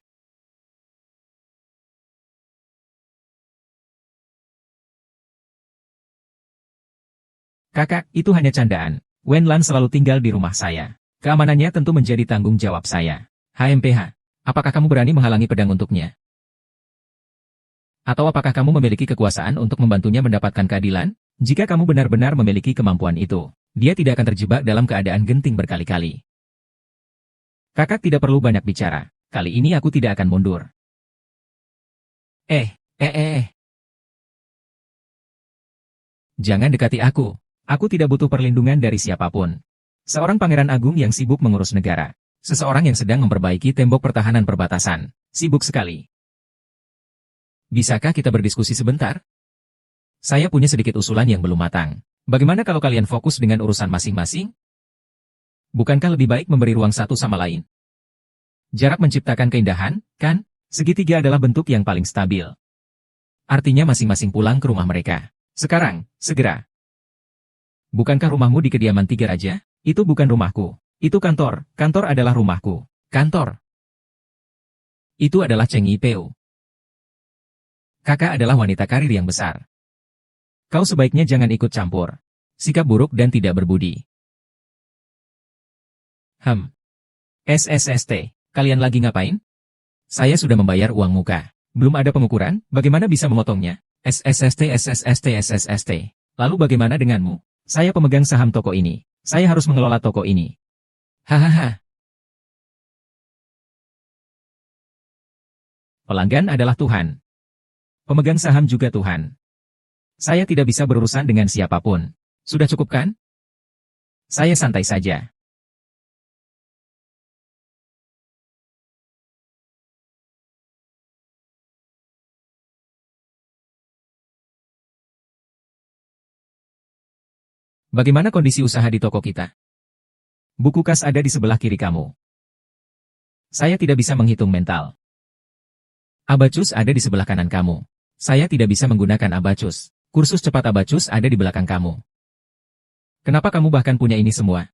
Kakak, itu hanya candaan. Wen Lan selalu tinggal di rumah saya. Keamanannya tentu menjadi tanggung jawab saya. HMPH, apakah kamu berani menghalangi pedang untuknya? Atau apakah kamu memiliki kekuasaan untuk membantunya mendapatkan keadilan? Jika kamu benar-benar memiliki kemampuan itu, dia tidak akan terjebak dalam keadaan genting berkali-kali. Kakak tidak perlu banyak bicara. Kali ini aku tidak akan mundur. Jangan dekati aku. Aku tidak butuh perlindungan dari siapapun. Seorang pangeran agung yang sibuk mengurus negara. Seseorang yang sedang memperbaiki tembok pertahanan perbatasan. Sibuk sekali. Bisakah kita berdiskusi sebentar? Saya punya sedikit usulan yang belum matang. Bagaimana kalau kalian fokus dengan urusan masing-masing? Bukankah lebih baik memberi ruang satu sama lain? Jarak menciptakan keindahan, kan? Segitiga adalah bentuk yang paling stabil. Artinya masing-masing pulang ke rumah mereka. Sekarang, segera. Bukankah rumahmu di kediaman Tiga Raja? Itu bukan rumahku. Itu kantor. Kantor adalah rumahku. Kantor. Itu adalah Cheng Yipeu. Kakak adalah wanita karir yang besar. Kau sebaiknya jangan ikut campur. Sikap buruk dan tidak berbudi. SSST, kalian lagi ngapain? Saya sudah membayar uang muka. Belum ada pengukuran, bagaimana bisa memotongnya? SSST. Lalu bagaimana denganmu? Saya pemegang saham toko ini. Saya harus mengelola toko ini. Hahaha. Pelanggan adalah Tuhan. Pemegang saham juga Tuhan. Saya tidak bisa berurusan dengan siapapun. Sudah cukup kan? Saya santai saja. Bagaimana kondisi usaha di toko kita? Buku kas ada di sebelah kiri kamu. Saya tidak bisa menghitung mental. Abacus ada di sebelah kanan kamu. Saya tidak bisa menggunakan abacus. Kursus cepat abacus ada di belakang kamu. Kenapa kamu bahkan punya ini semua?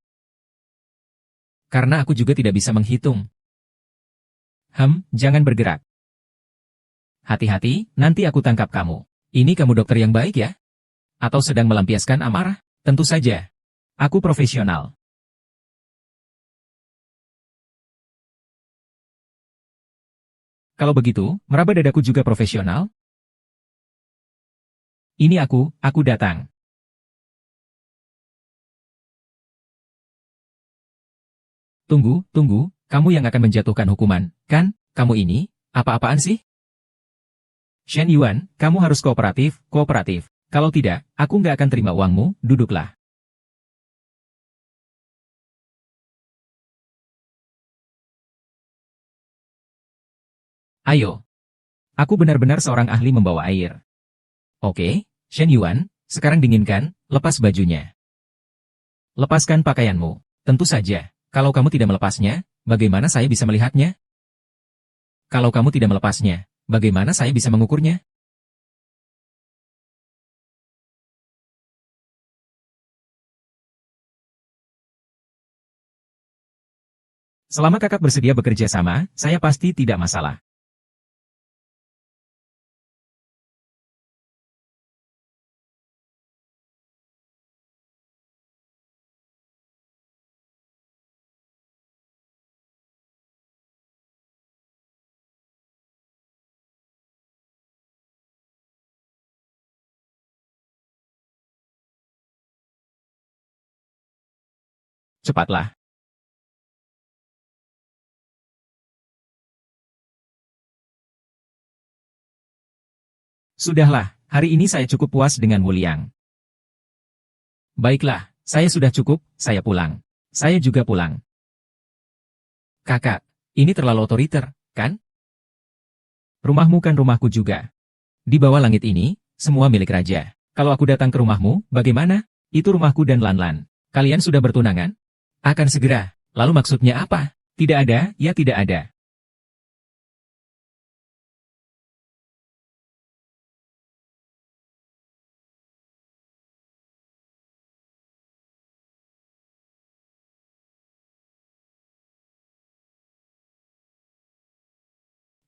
Karena aku juga tidak bisa menghitung. Jangan bergerak. Hati-hati, nanti aku tangkap kamu. Ini kamu dokter yang baik ya? Atau sedang melampiaskan amarah? Tentu saja. Aku profesional. Kalau begitu, meraba dadaku juga profesional? Ini aku datang. Tunggu, kamu yang akan menjatuhkan hukuman, kan? Kamu ini, apa-apaan sih? Shen Yuan, kamu harus kooperatif. Kalau tidak, aku nggak akan terima uangmu, duduklah. Ayo. Aku benar-benar seorang ahli membawa air. Oke, Shen Yuan, sekarang dinginkan, lepas bajunya. Lepaskan pakaianmu. Tentu saja, kalau kamu tidak melepasnya, bagaimana saya bisa melihatnya? Kalau kamu tidak melepasnya, bagaimana saya bisa mengukurnya? Selama kakak bersedia bekerja sama, saya pasti tidak masalah. Cepatlah. Sudahlah, hari ini saya cukup puas dengan Wu Liang. Baiklah, saya sudah cukup, saya pulang. Saya juga pulang. Kakak, ini terlalu otoriter, kan? Rumahmu kan rumahku juga. Di bawah langit ini, semua milik raja. Kalau aku datang ke rumahmu, bagaimana? Itu rumahku dan Lan-Lan. Kalian sudah bertunangan? Akan segera. Lalu maksudnya apa? Tidak ada, ya tidak ada.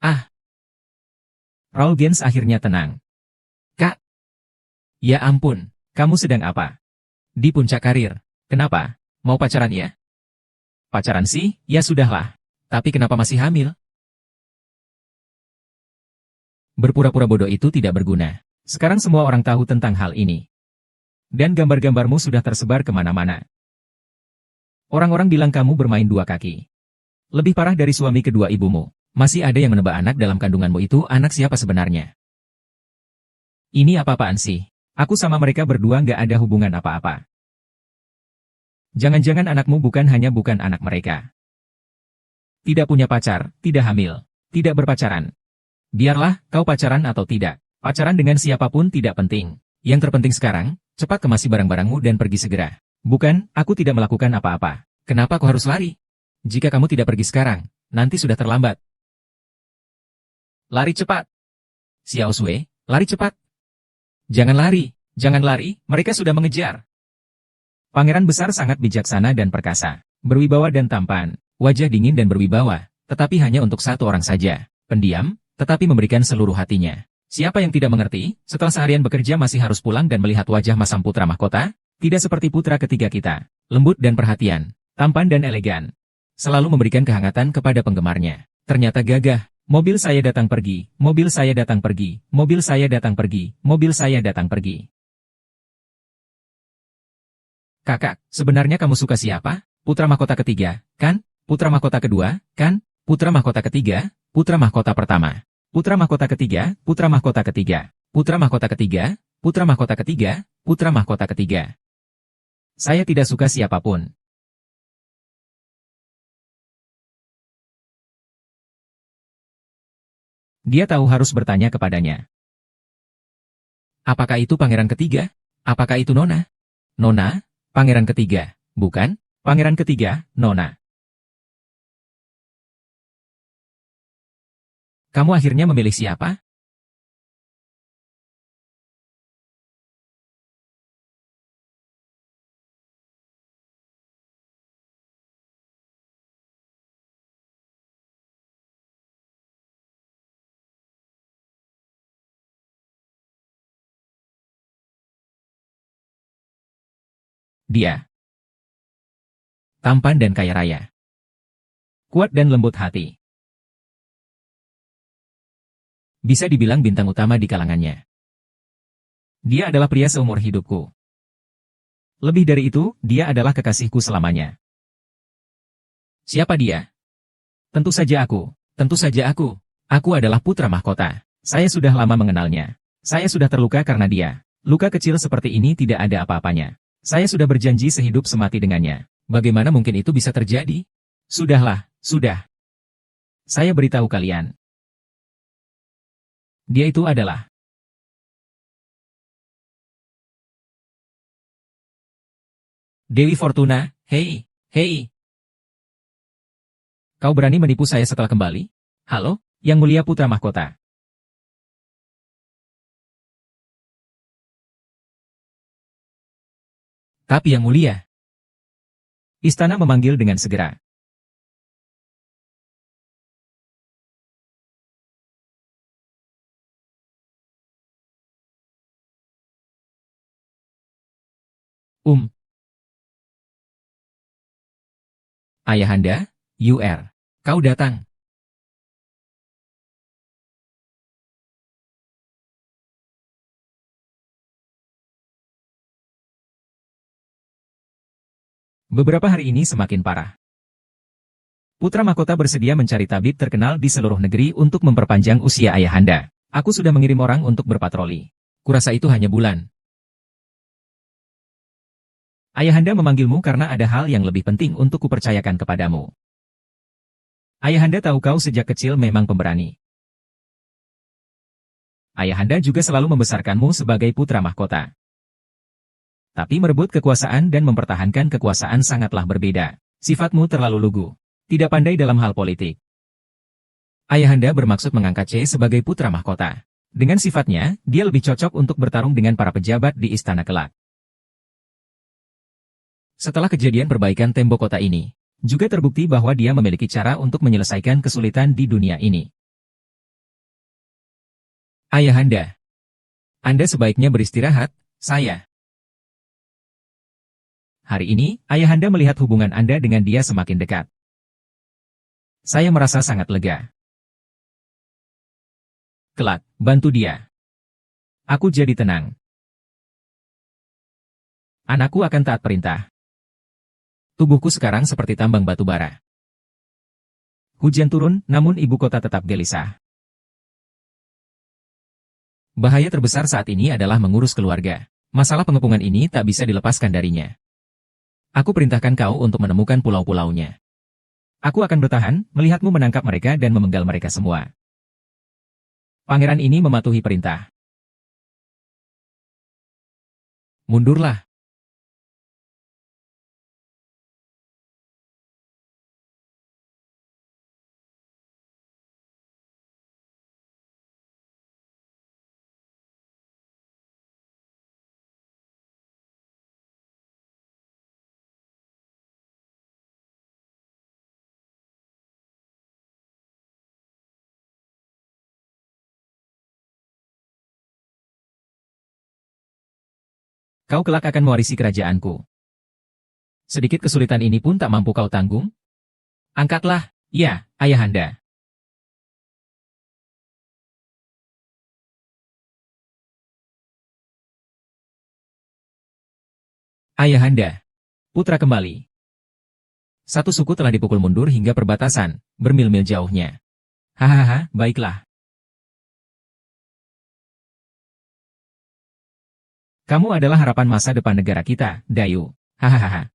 Ah, Raul Gens akhirnya tenang. Kak, ya ampun, kamu sedang apa? Di puncak karir. Kenapa? Mau pacaran ya? Pacaran sih, ya sudahlah. Tapi kenapa masih hamil? Berpura-pura bodoh itu tidak berguna. Sekarang semua orang tahu tentang hal ini. Dan gambar-gambarmu sudah tersebar kemana-mana. Orang-orang bilang kamu bermain dua kaki. Lebih parah dari suami kedua ibumu. Masih ada yang menebak anak dalam kandunganmu itu anak siapa sebenarnya? Ini apa-apaan sih? Aku sama mereka berdua nggak ada hubungan apa-apa. Jangan-jangan anakmu bukan anak mereka. Tidak punya pacar, tidak hamil, tidak berpacaran. Biarlah, kau pacaran atau tidak. Pacaran dengan siapapun tidak penting. Yang terpenting sekarang, cepat kemasi barang-barangmu dan pergi segera. Bukan, aku tidak melakukan apa-apa. Kenapa kau harus lari? Jika kamu tidak pergi sekarang, nanti sudah terlambat. Lari cepat. Xiao Sui, lari cepat. Jangan lari, mereka sudah mengejar. Pangeran besar sangat bijaksana dan perkasa, berwibawa dan tampan, wajah dingin dan berwibawa, tetapi hanya untuk satu orang saja, pendiam, tetapi memberikan seluruh hatinya. Siapa yang tidak mengerti, setelah seharian bekerja masih harus pulang dan melihat wajah masam putra mahkota? Tidak seperti putra ketiga kita, lembut dan perhatian, tampan dan elegan. Selalu memberikan kehangatan kepada penggemarnya. Ternyata gagah. Mobil saya datang pergi, mobil saya datang pergi, mobil saya datang pergi, mobil saya datang pergi. Kakak, sebenarnya kamu suka siapa? Putra mahkota ketiga, kan? Putra mahkota kedua, kan? Putra mahkota ketiga, putra mahkota pertama. Putra mahkota ketiga, putra mahkota ketiga, putra mahkota ketiga, putra mahkota ketiga, putra mahkota ketiga. Saya tidak suka siapapun. Dia tahu harus bertanya kepadanya. Apakah itu pangeran ketiga? Apakah itu Nona? Nona, pangeran ketiga, bukan? Pangeran ketiga, Nona. Kamu akhirnya memilih siapa? Dia tampan dan kaya raya. Kuat dan lembut hati. Bisa dibilang bintang utama di kalangannya. Dia adalah pria seumur hidupku. Lebih dari itu, dia adalah kekasihku selamanya. Siapa dia? Tentu saja aku. Tentu saja aku. Aku adalah putra mahkota. Saya sudah lama mengenalnya. Saya sudah terluka karena dia. Luka kecil seperti ini tidak ada apa-apanya. Saya sudah berjanji sehidup semati dengannya. Bagaimana mungkin itu bisa terjadi? Sudahlah, sudah. Saya beritahu kalian. Dia itu adalah Dewi Fortuna. Hei, hei. Kau berani menipu saya setelah kembali? Halo, Yang Mulia Putra Mahkota. Tapi Yang Mulia. Istana memanggil dengan segera. Ayahanda, UR. Kau datang. Beberapa hari ini semakin parah. Putra Mahkota bersedia mencari tabib terkenal di seluruh negeri untuk memperpanjang usia Ayahanda. Aku sudah mengirim orang untuk berpatroli. Kurasa itu hanya bulan. Ayahanda memanggilmu karena ada hal yang lebih penting untuk kupercayakan kepadamu. Ayahanda tahu kau sejak kecil memang pemberani. Ayahanda juga selalu membesarkanmu sebagai putra mahkota. Tapi merebut kekuasaan dan mempertahankan kekuasaan sangatlah berbeda. Sifatmu terlalu lugu. Tidak pandai dalam hal politik. Ayahanda bermaksud mengangkat C sebagai putra mahkota. Dengan sifatnya, dia lebih cocok untuk bertarung dengan para pejabat di istana kelak. Setelah kejadian perbaikan tembok kota ini, juga terbukti bahwa dia memiliki cara untuk menyelesaikan kesulitan di dunia ini. Ayahanda, Anda sebaiknya beristirahat, saya. Hari ini, Ayahanda melihat hubungan Anda dengan dia semakin dekat. Saya merasa sangat lega. Kelak, bantu dia. Aku jadi tenang. Anakku akan taat perintah. Tubuhku sekarang seperti tambang batu bara. Hujan turun, namun ibu kota tetap gelisah. Bahaya terbesar saat ini adalah mengurus keluarga. Masalah pengepungan ini tak bisa dilepaskan darinya. Aku perintahkan kau untuk menemukan pulau-pulaunya. Aku akan bertahan, melihatmu menangkap mereka dan memenggal mereka semua. Pangeran ini mematuhi perintah. Mundurlah. Kau kelak akan mewarisi kerajaanku. Sedikit kesulitan ini pun tak mampu kau tanggung? Angkatlah, ya, Ayahanda. Ayahanda. Putra kembali. Satu suku telah dipukul mundur hingga perbatasan, bermil-mil jauhnya. Hahaha, baiklah. Kamu adalah harapan masa depan negara kita, Dayu. Hahaha.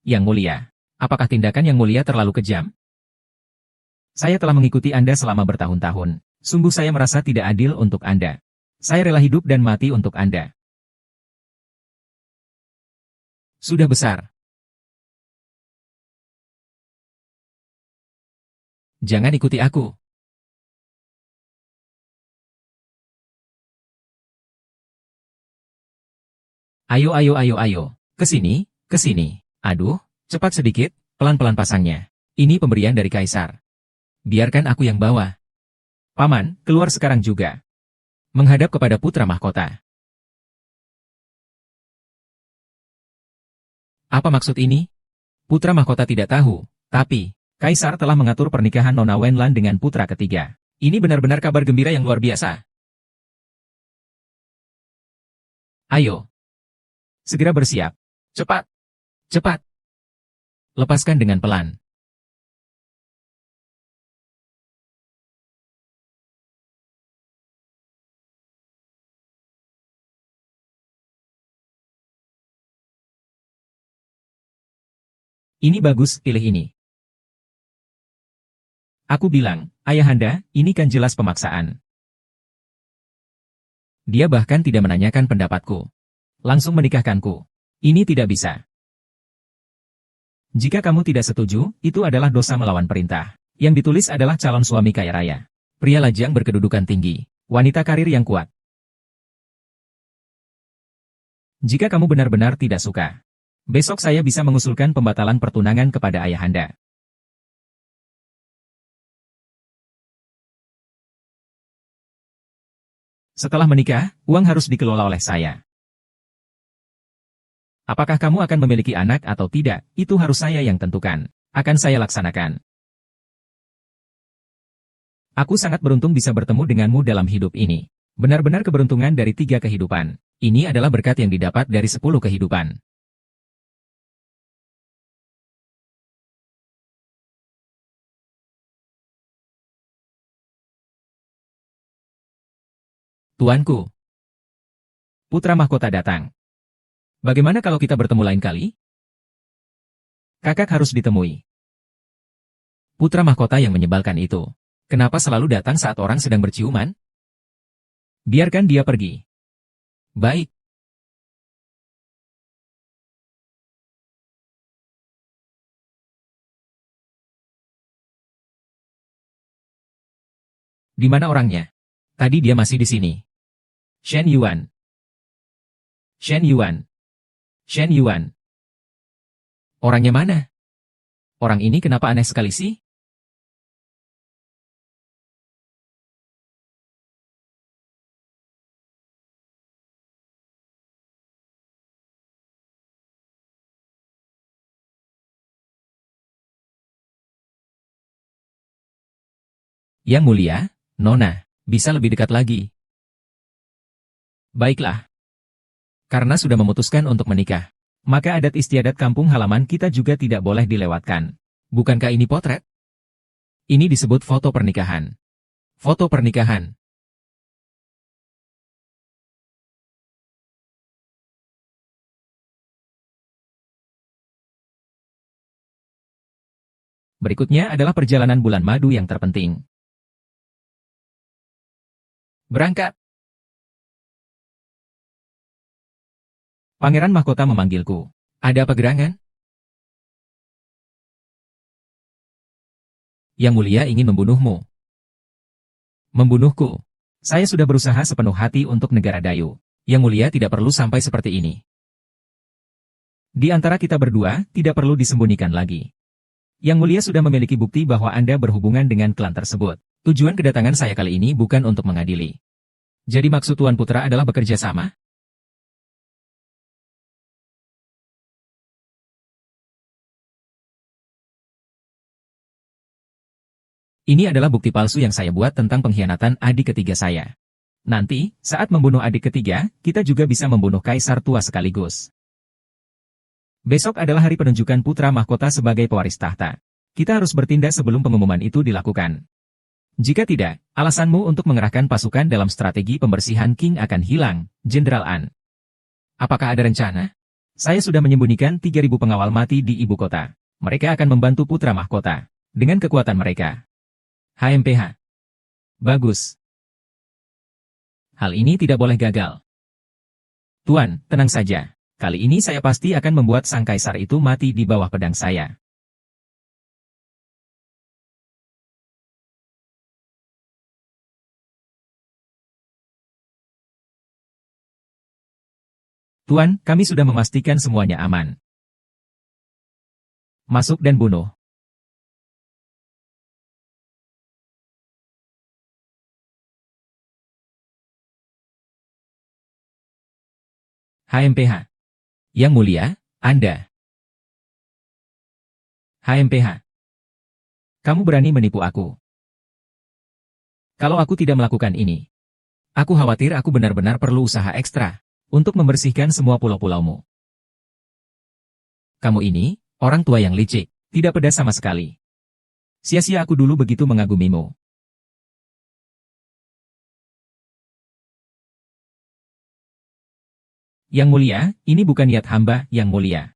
Yang mulia. Apakah tindakan yang mulia terlalu kejam? Saya telah mengikuti Anda selama bertahun-tahun. Sungguh saya merasa tidak adil untuk Anda. Saya rela hidup dan mati untuk Anda. Sudah besar. Jangan ikuti aku. Ayo, ayo, ayo, ayo. Ke sini, ke sini. Aduh, cepat sedikit, pelan-pelan pasangnya. Ini pemberian dari Kaisar. Biarkan aku yang bawa. Paman, keluar sekarang juga. Menghadap kepada putra mahkota. Apa maksud ini? Putra mahkota tidak tahu, tapi Kaisar telah mengatur pernikahan Nona Wenlan dengan putra ketiga. Ini benar-benar kabar gembira yang luar biasa. Ayo. Segera bersiap. Cepat. Cepat. Lepaskan dengan pelan. Ini bagus, pilih ini. Aku bilang, Ayahanda, ini kan jelas pemaksaan. Dia bahkan tidak menanyakan pendapatku. Langsung menikahkanku. Ini tidak bisa. Jika kamu tidak setuju, itu adalah dosa melawan perintah. Yang ditulis adalah calon suami kaya raya. Pria lajang berkedudukan tinggi. Wanita karir yang kuat. Jika kamu benar-benar tidak suka, besok saya bisa mengusulkan pembatalan pertunangan kepada Ayahanda. Setelah menikah, uang harus dikelola oleh saya. Apakah kamu akan memiliki anak atau tidak, itu harus saya yang tentukan. Akan saya laksanakan. Aku sangat beruntung bisa bertemu denganmu dalam hidup ini. Benar-benar keberuntungan dari 3 kehidupan. Ini adalah berkat yang didapat dari 10 kehidupan. Tuanku. Putra mahkota datang. Bagaimana kalau kita bertemu lain kali? Kakak harus ditemui. Putra mahkota yang menyebalkan itu. Kenapa selalu datang saat orang sedang berciuman? Biarkan dia pergi. Baik. Di mana orangnya? Tadi dia masih di sini. Shen Yuan. Shen Yuan. Shen Yuan. Orangnya mana? Orang ini kenapa aneh sekali sih? Yang mulia, Nona, bisa lebih dekat lagi. Baiklah. Karena sudah memutuskan untuk menikah, maka adat istiadat kampung halaman kita juga tidak boleh dilewatkan. Bukankah ini potret? Ini disebut foto pernikahan. Foto pernikahan. Berikutnya adalah perjalanan bulan madu yang terpenting. Berangkat. Pangeran mahkota memanggilku. Ada apa gerangan? Yang mulia ingin membunuhmu. Membunuhku. Saya sudah berusaha sepenuh hati untuk negara Dayu. Yang mulia tidak perlu sampai seperti ini. Di antara kita berdua, tidak perlu disembunyikan lagi. Yang mulia sudah memiliki bukti bahwa Anda berhubungan dengan klan tersebut. Tujuan kedatangan saya kali ini bukan untuk mengadili. Jadi maksud Tuan Putra adalah bekerja sama? Ini adalah bukti palsu yang saya buat tentang pengkhianatan adik ketiga saya. Nanti, saat membunuh adik ketiga, kita juga bisa membunuh kaisar tua sekaligus. Besok adalah hari penunjukan putra mahkota sebagai pewaris tahta. Kita harus bertindak sebelum pengumuman itu dilakukan. Jika tidak, alasanmu untuk mengerahkan pasukan dalam strategi pembersihan King akan hilang, Jenderal An. Apakah ada rencana? Saya sudah menyembunyikan 3.000 pengawal mati di ibu kota. Mereka akan membantu putra mahkota. Dengan kekuatan mereka. HMPH. Bagus. Hal ini tidak boleh gagal. Tuan, tenang saja. Kali ini saya pasti akan membuat sang kaisar itu mati di bawah pedang saya. Tuan, kami sudah memastikan semuanya aman. Masuk dan bunuh. HMPH. Yang mulia, Anda. HMPH. Kamu berani menipu aku. Kalau aku tidak melakukan ini, aku khawatir aku benar-benar perlu usaha ekstra untuk membersihkan semua pulau-pulaumu. Kamu ini, orang tua yang licik, tidak pedas sama sekali. Sia-sia aku dulu begitu mengagumimu. Yang mulia, ini bukan niat hamba, yang mulia.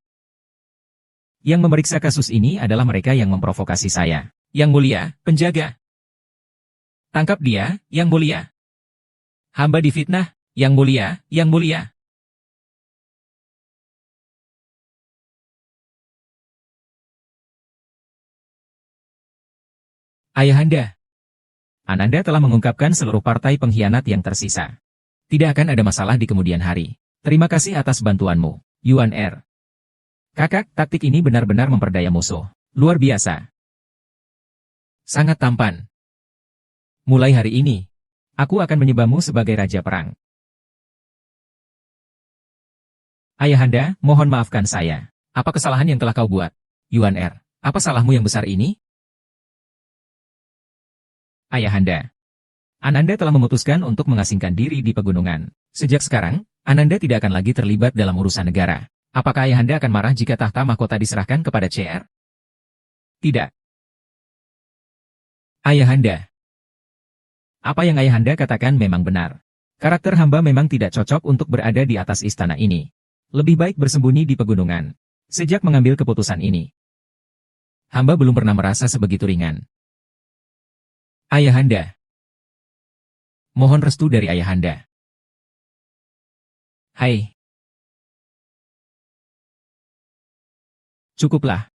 Yang memeriksa kasus ini adalah mereka yang memprovokasi saya. Yang mulia, penjaga. Tangkap dia, yang mulia. Hamba difitnah, yang mulia, yang mulia. Ayahanda. Ananda telah mengungkapkan seluruh partai pengkhianat yang tersisa. Tidak akan ada masalah di kemudian hari. Terima kasih atas bantuanmu, Yuan Er. Kakak, taktik ini benar-benar memperdaya musuh. Luar biasa. Sangat tampan. Mulai hari ini, aku akan menyembahmu sebagai Raja Perang. Ayahanda, mohon maafkan saya. Apa kesalahan yang telah kau buat? Yuan Er, apa salahmu yang besar ini? Ayahanda. Ananda telah memutuskan untuk mengasingkan diri di pegunungan. Sejak sekarang, Ananda tidak akan lagi terlibat dalam urusan negara. Apakah Ayahanda akan marah jika tahta mahkota diserahkan kepada CR? Tidak. Ayahanda. Apa yang Ayahanda katakan memang benar. Karakter hamba memang tidak cocok untuk berada di atas istana ini. Lebih baik bersembunyi di pegunungan. Sejak mengambil keputusan ini, hamba belum pernah merasa sebegitu ringan. Ayahanda. Mohon restu dari Ayahanda. Hai. Cukuplah.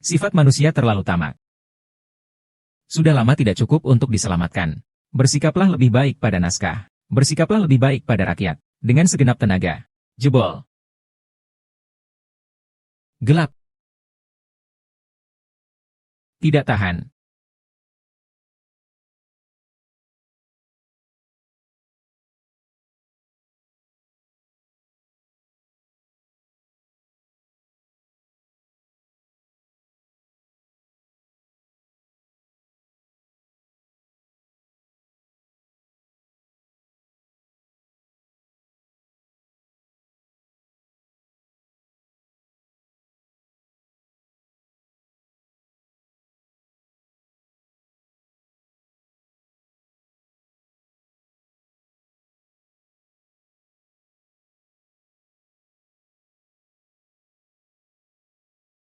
Sifat manusia terlalu tamak. Sudah lama tidak cukup untuk diselamatkan. Bersikaplah lebih baik pada naskah. Bersikaplah lebih baik pada rakyat. Dengan segenap tenaga. Jebol. Gelap. Tidak tahan.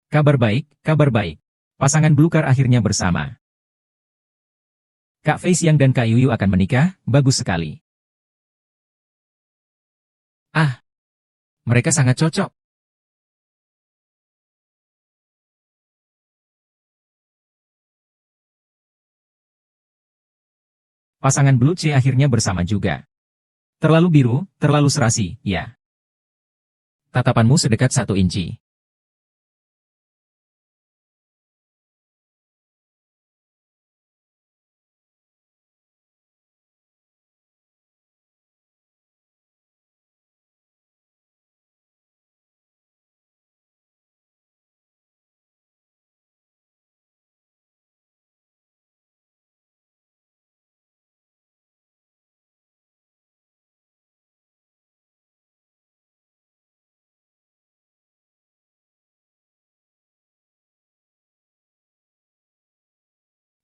Kabar baik, kabar baik. Pasangan Blukar akhirnya bersama. Kak Fei Xiang dan Kak Yuyu akan menikah, bagus sekali. Ah, mereka sangat cocok. Pasangan Blue C akhirnya bersama juga. Terlalu biru, terlalu serasi, ya. Tatapanmu sedekat 1 inci.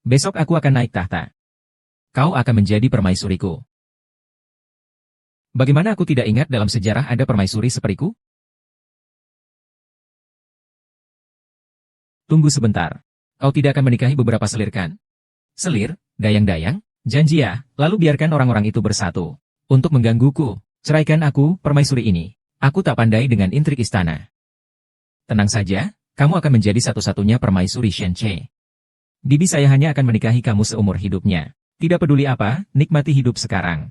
Besok aku akan naik tahta. Kau akan menjadi permaisuriku. Bagaimana aku tidak ingat dalam sejarah ada permaisuri sepertiku? Tunggu sebentar. Kau tidak akan menikahi beberapa selir kan? Selir, dayang-dayang, janji ya, lalu biarkan orang-orang itu bersatu. Untuk menggangguku, ceraikan aku, permaisuri ini. Aku tak pandai dengan intrik istana. Tenang saja, kamu akan menjadi satu-satunya permaisuri Shenche. Bibi saya hanya akan menikahi kamu seumur hidupnya. Tidak peduli apa, nikmati hidup sekarang.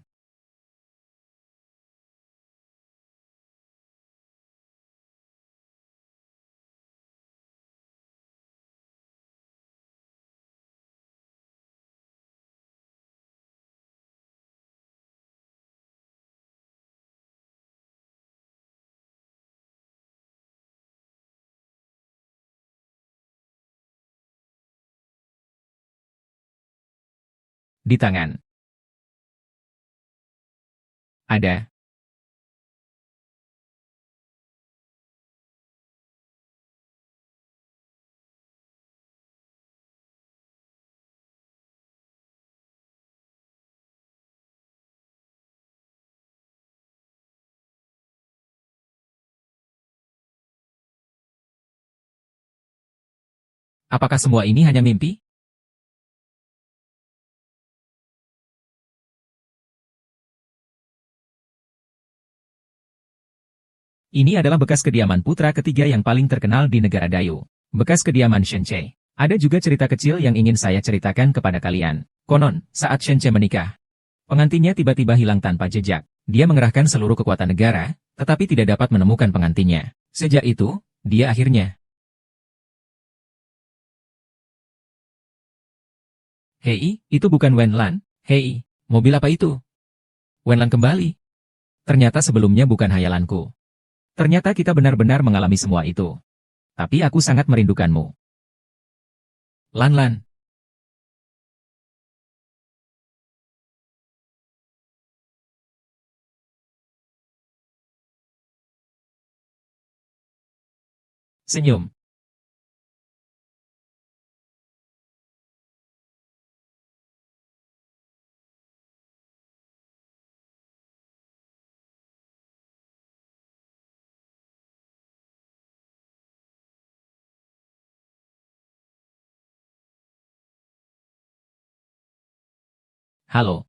Di tangan. Ada. Apakah semua ini hanya mimpi? Ini adalah bekas kediaman putra ketiga yang paling terkenal di negara Dayu. Bekas kediaman Shenche. Ada juga cerita kecil yang ingin saya ceritakan kepada kalian. Konon, saat Shenche menikah, pengantinnya tiba-tiba hilang tanpa jejak. Dia mengerahkan seluruh kekuatan negara, tetapi tidak dapat menemukan pengantinnya. Sejak itu, dia akhirnya... Hei, itu bukan Wenlan. Hei, mobil apa itu? Wenlan kembali. Ternyata sebelumnya bukan hayalanku. Ternyata kita benar-benar mengalami semua itu. Tapi aku sangat merindukanmu. Lan. Senyum. Halo.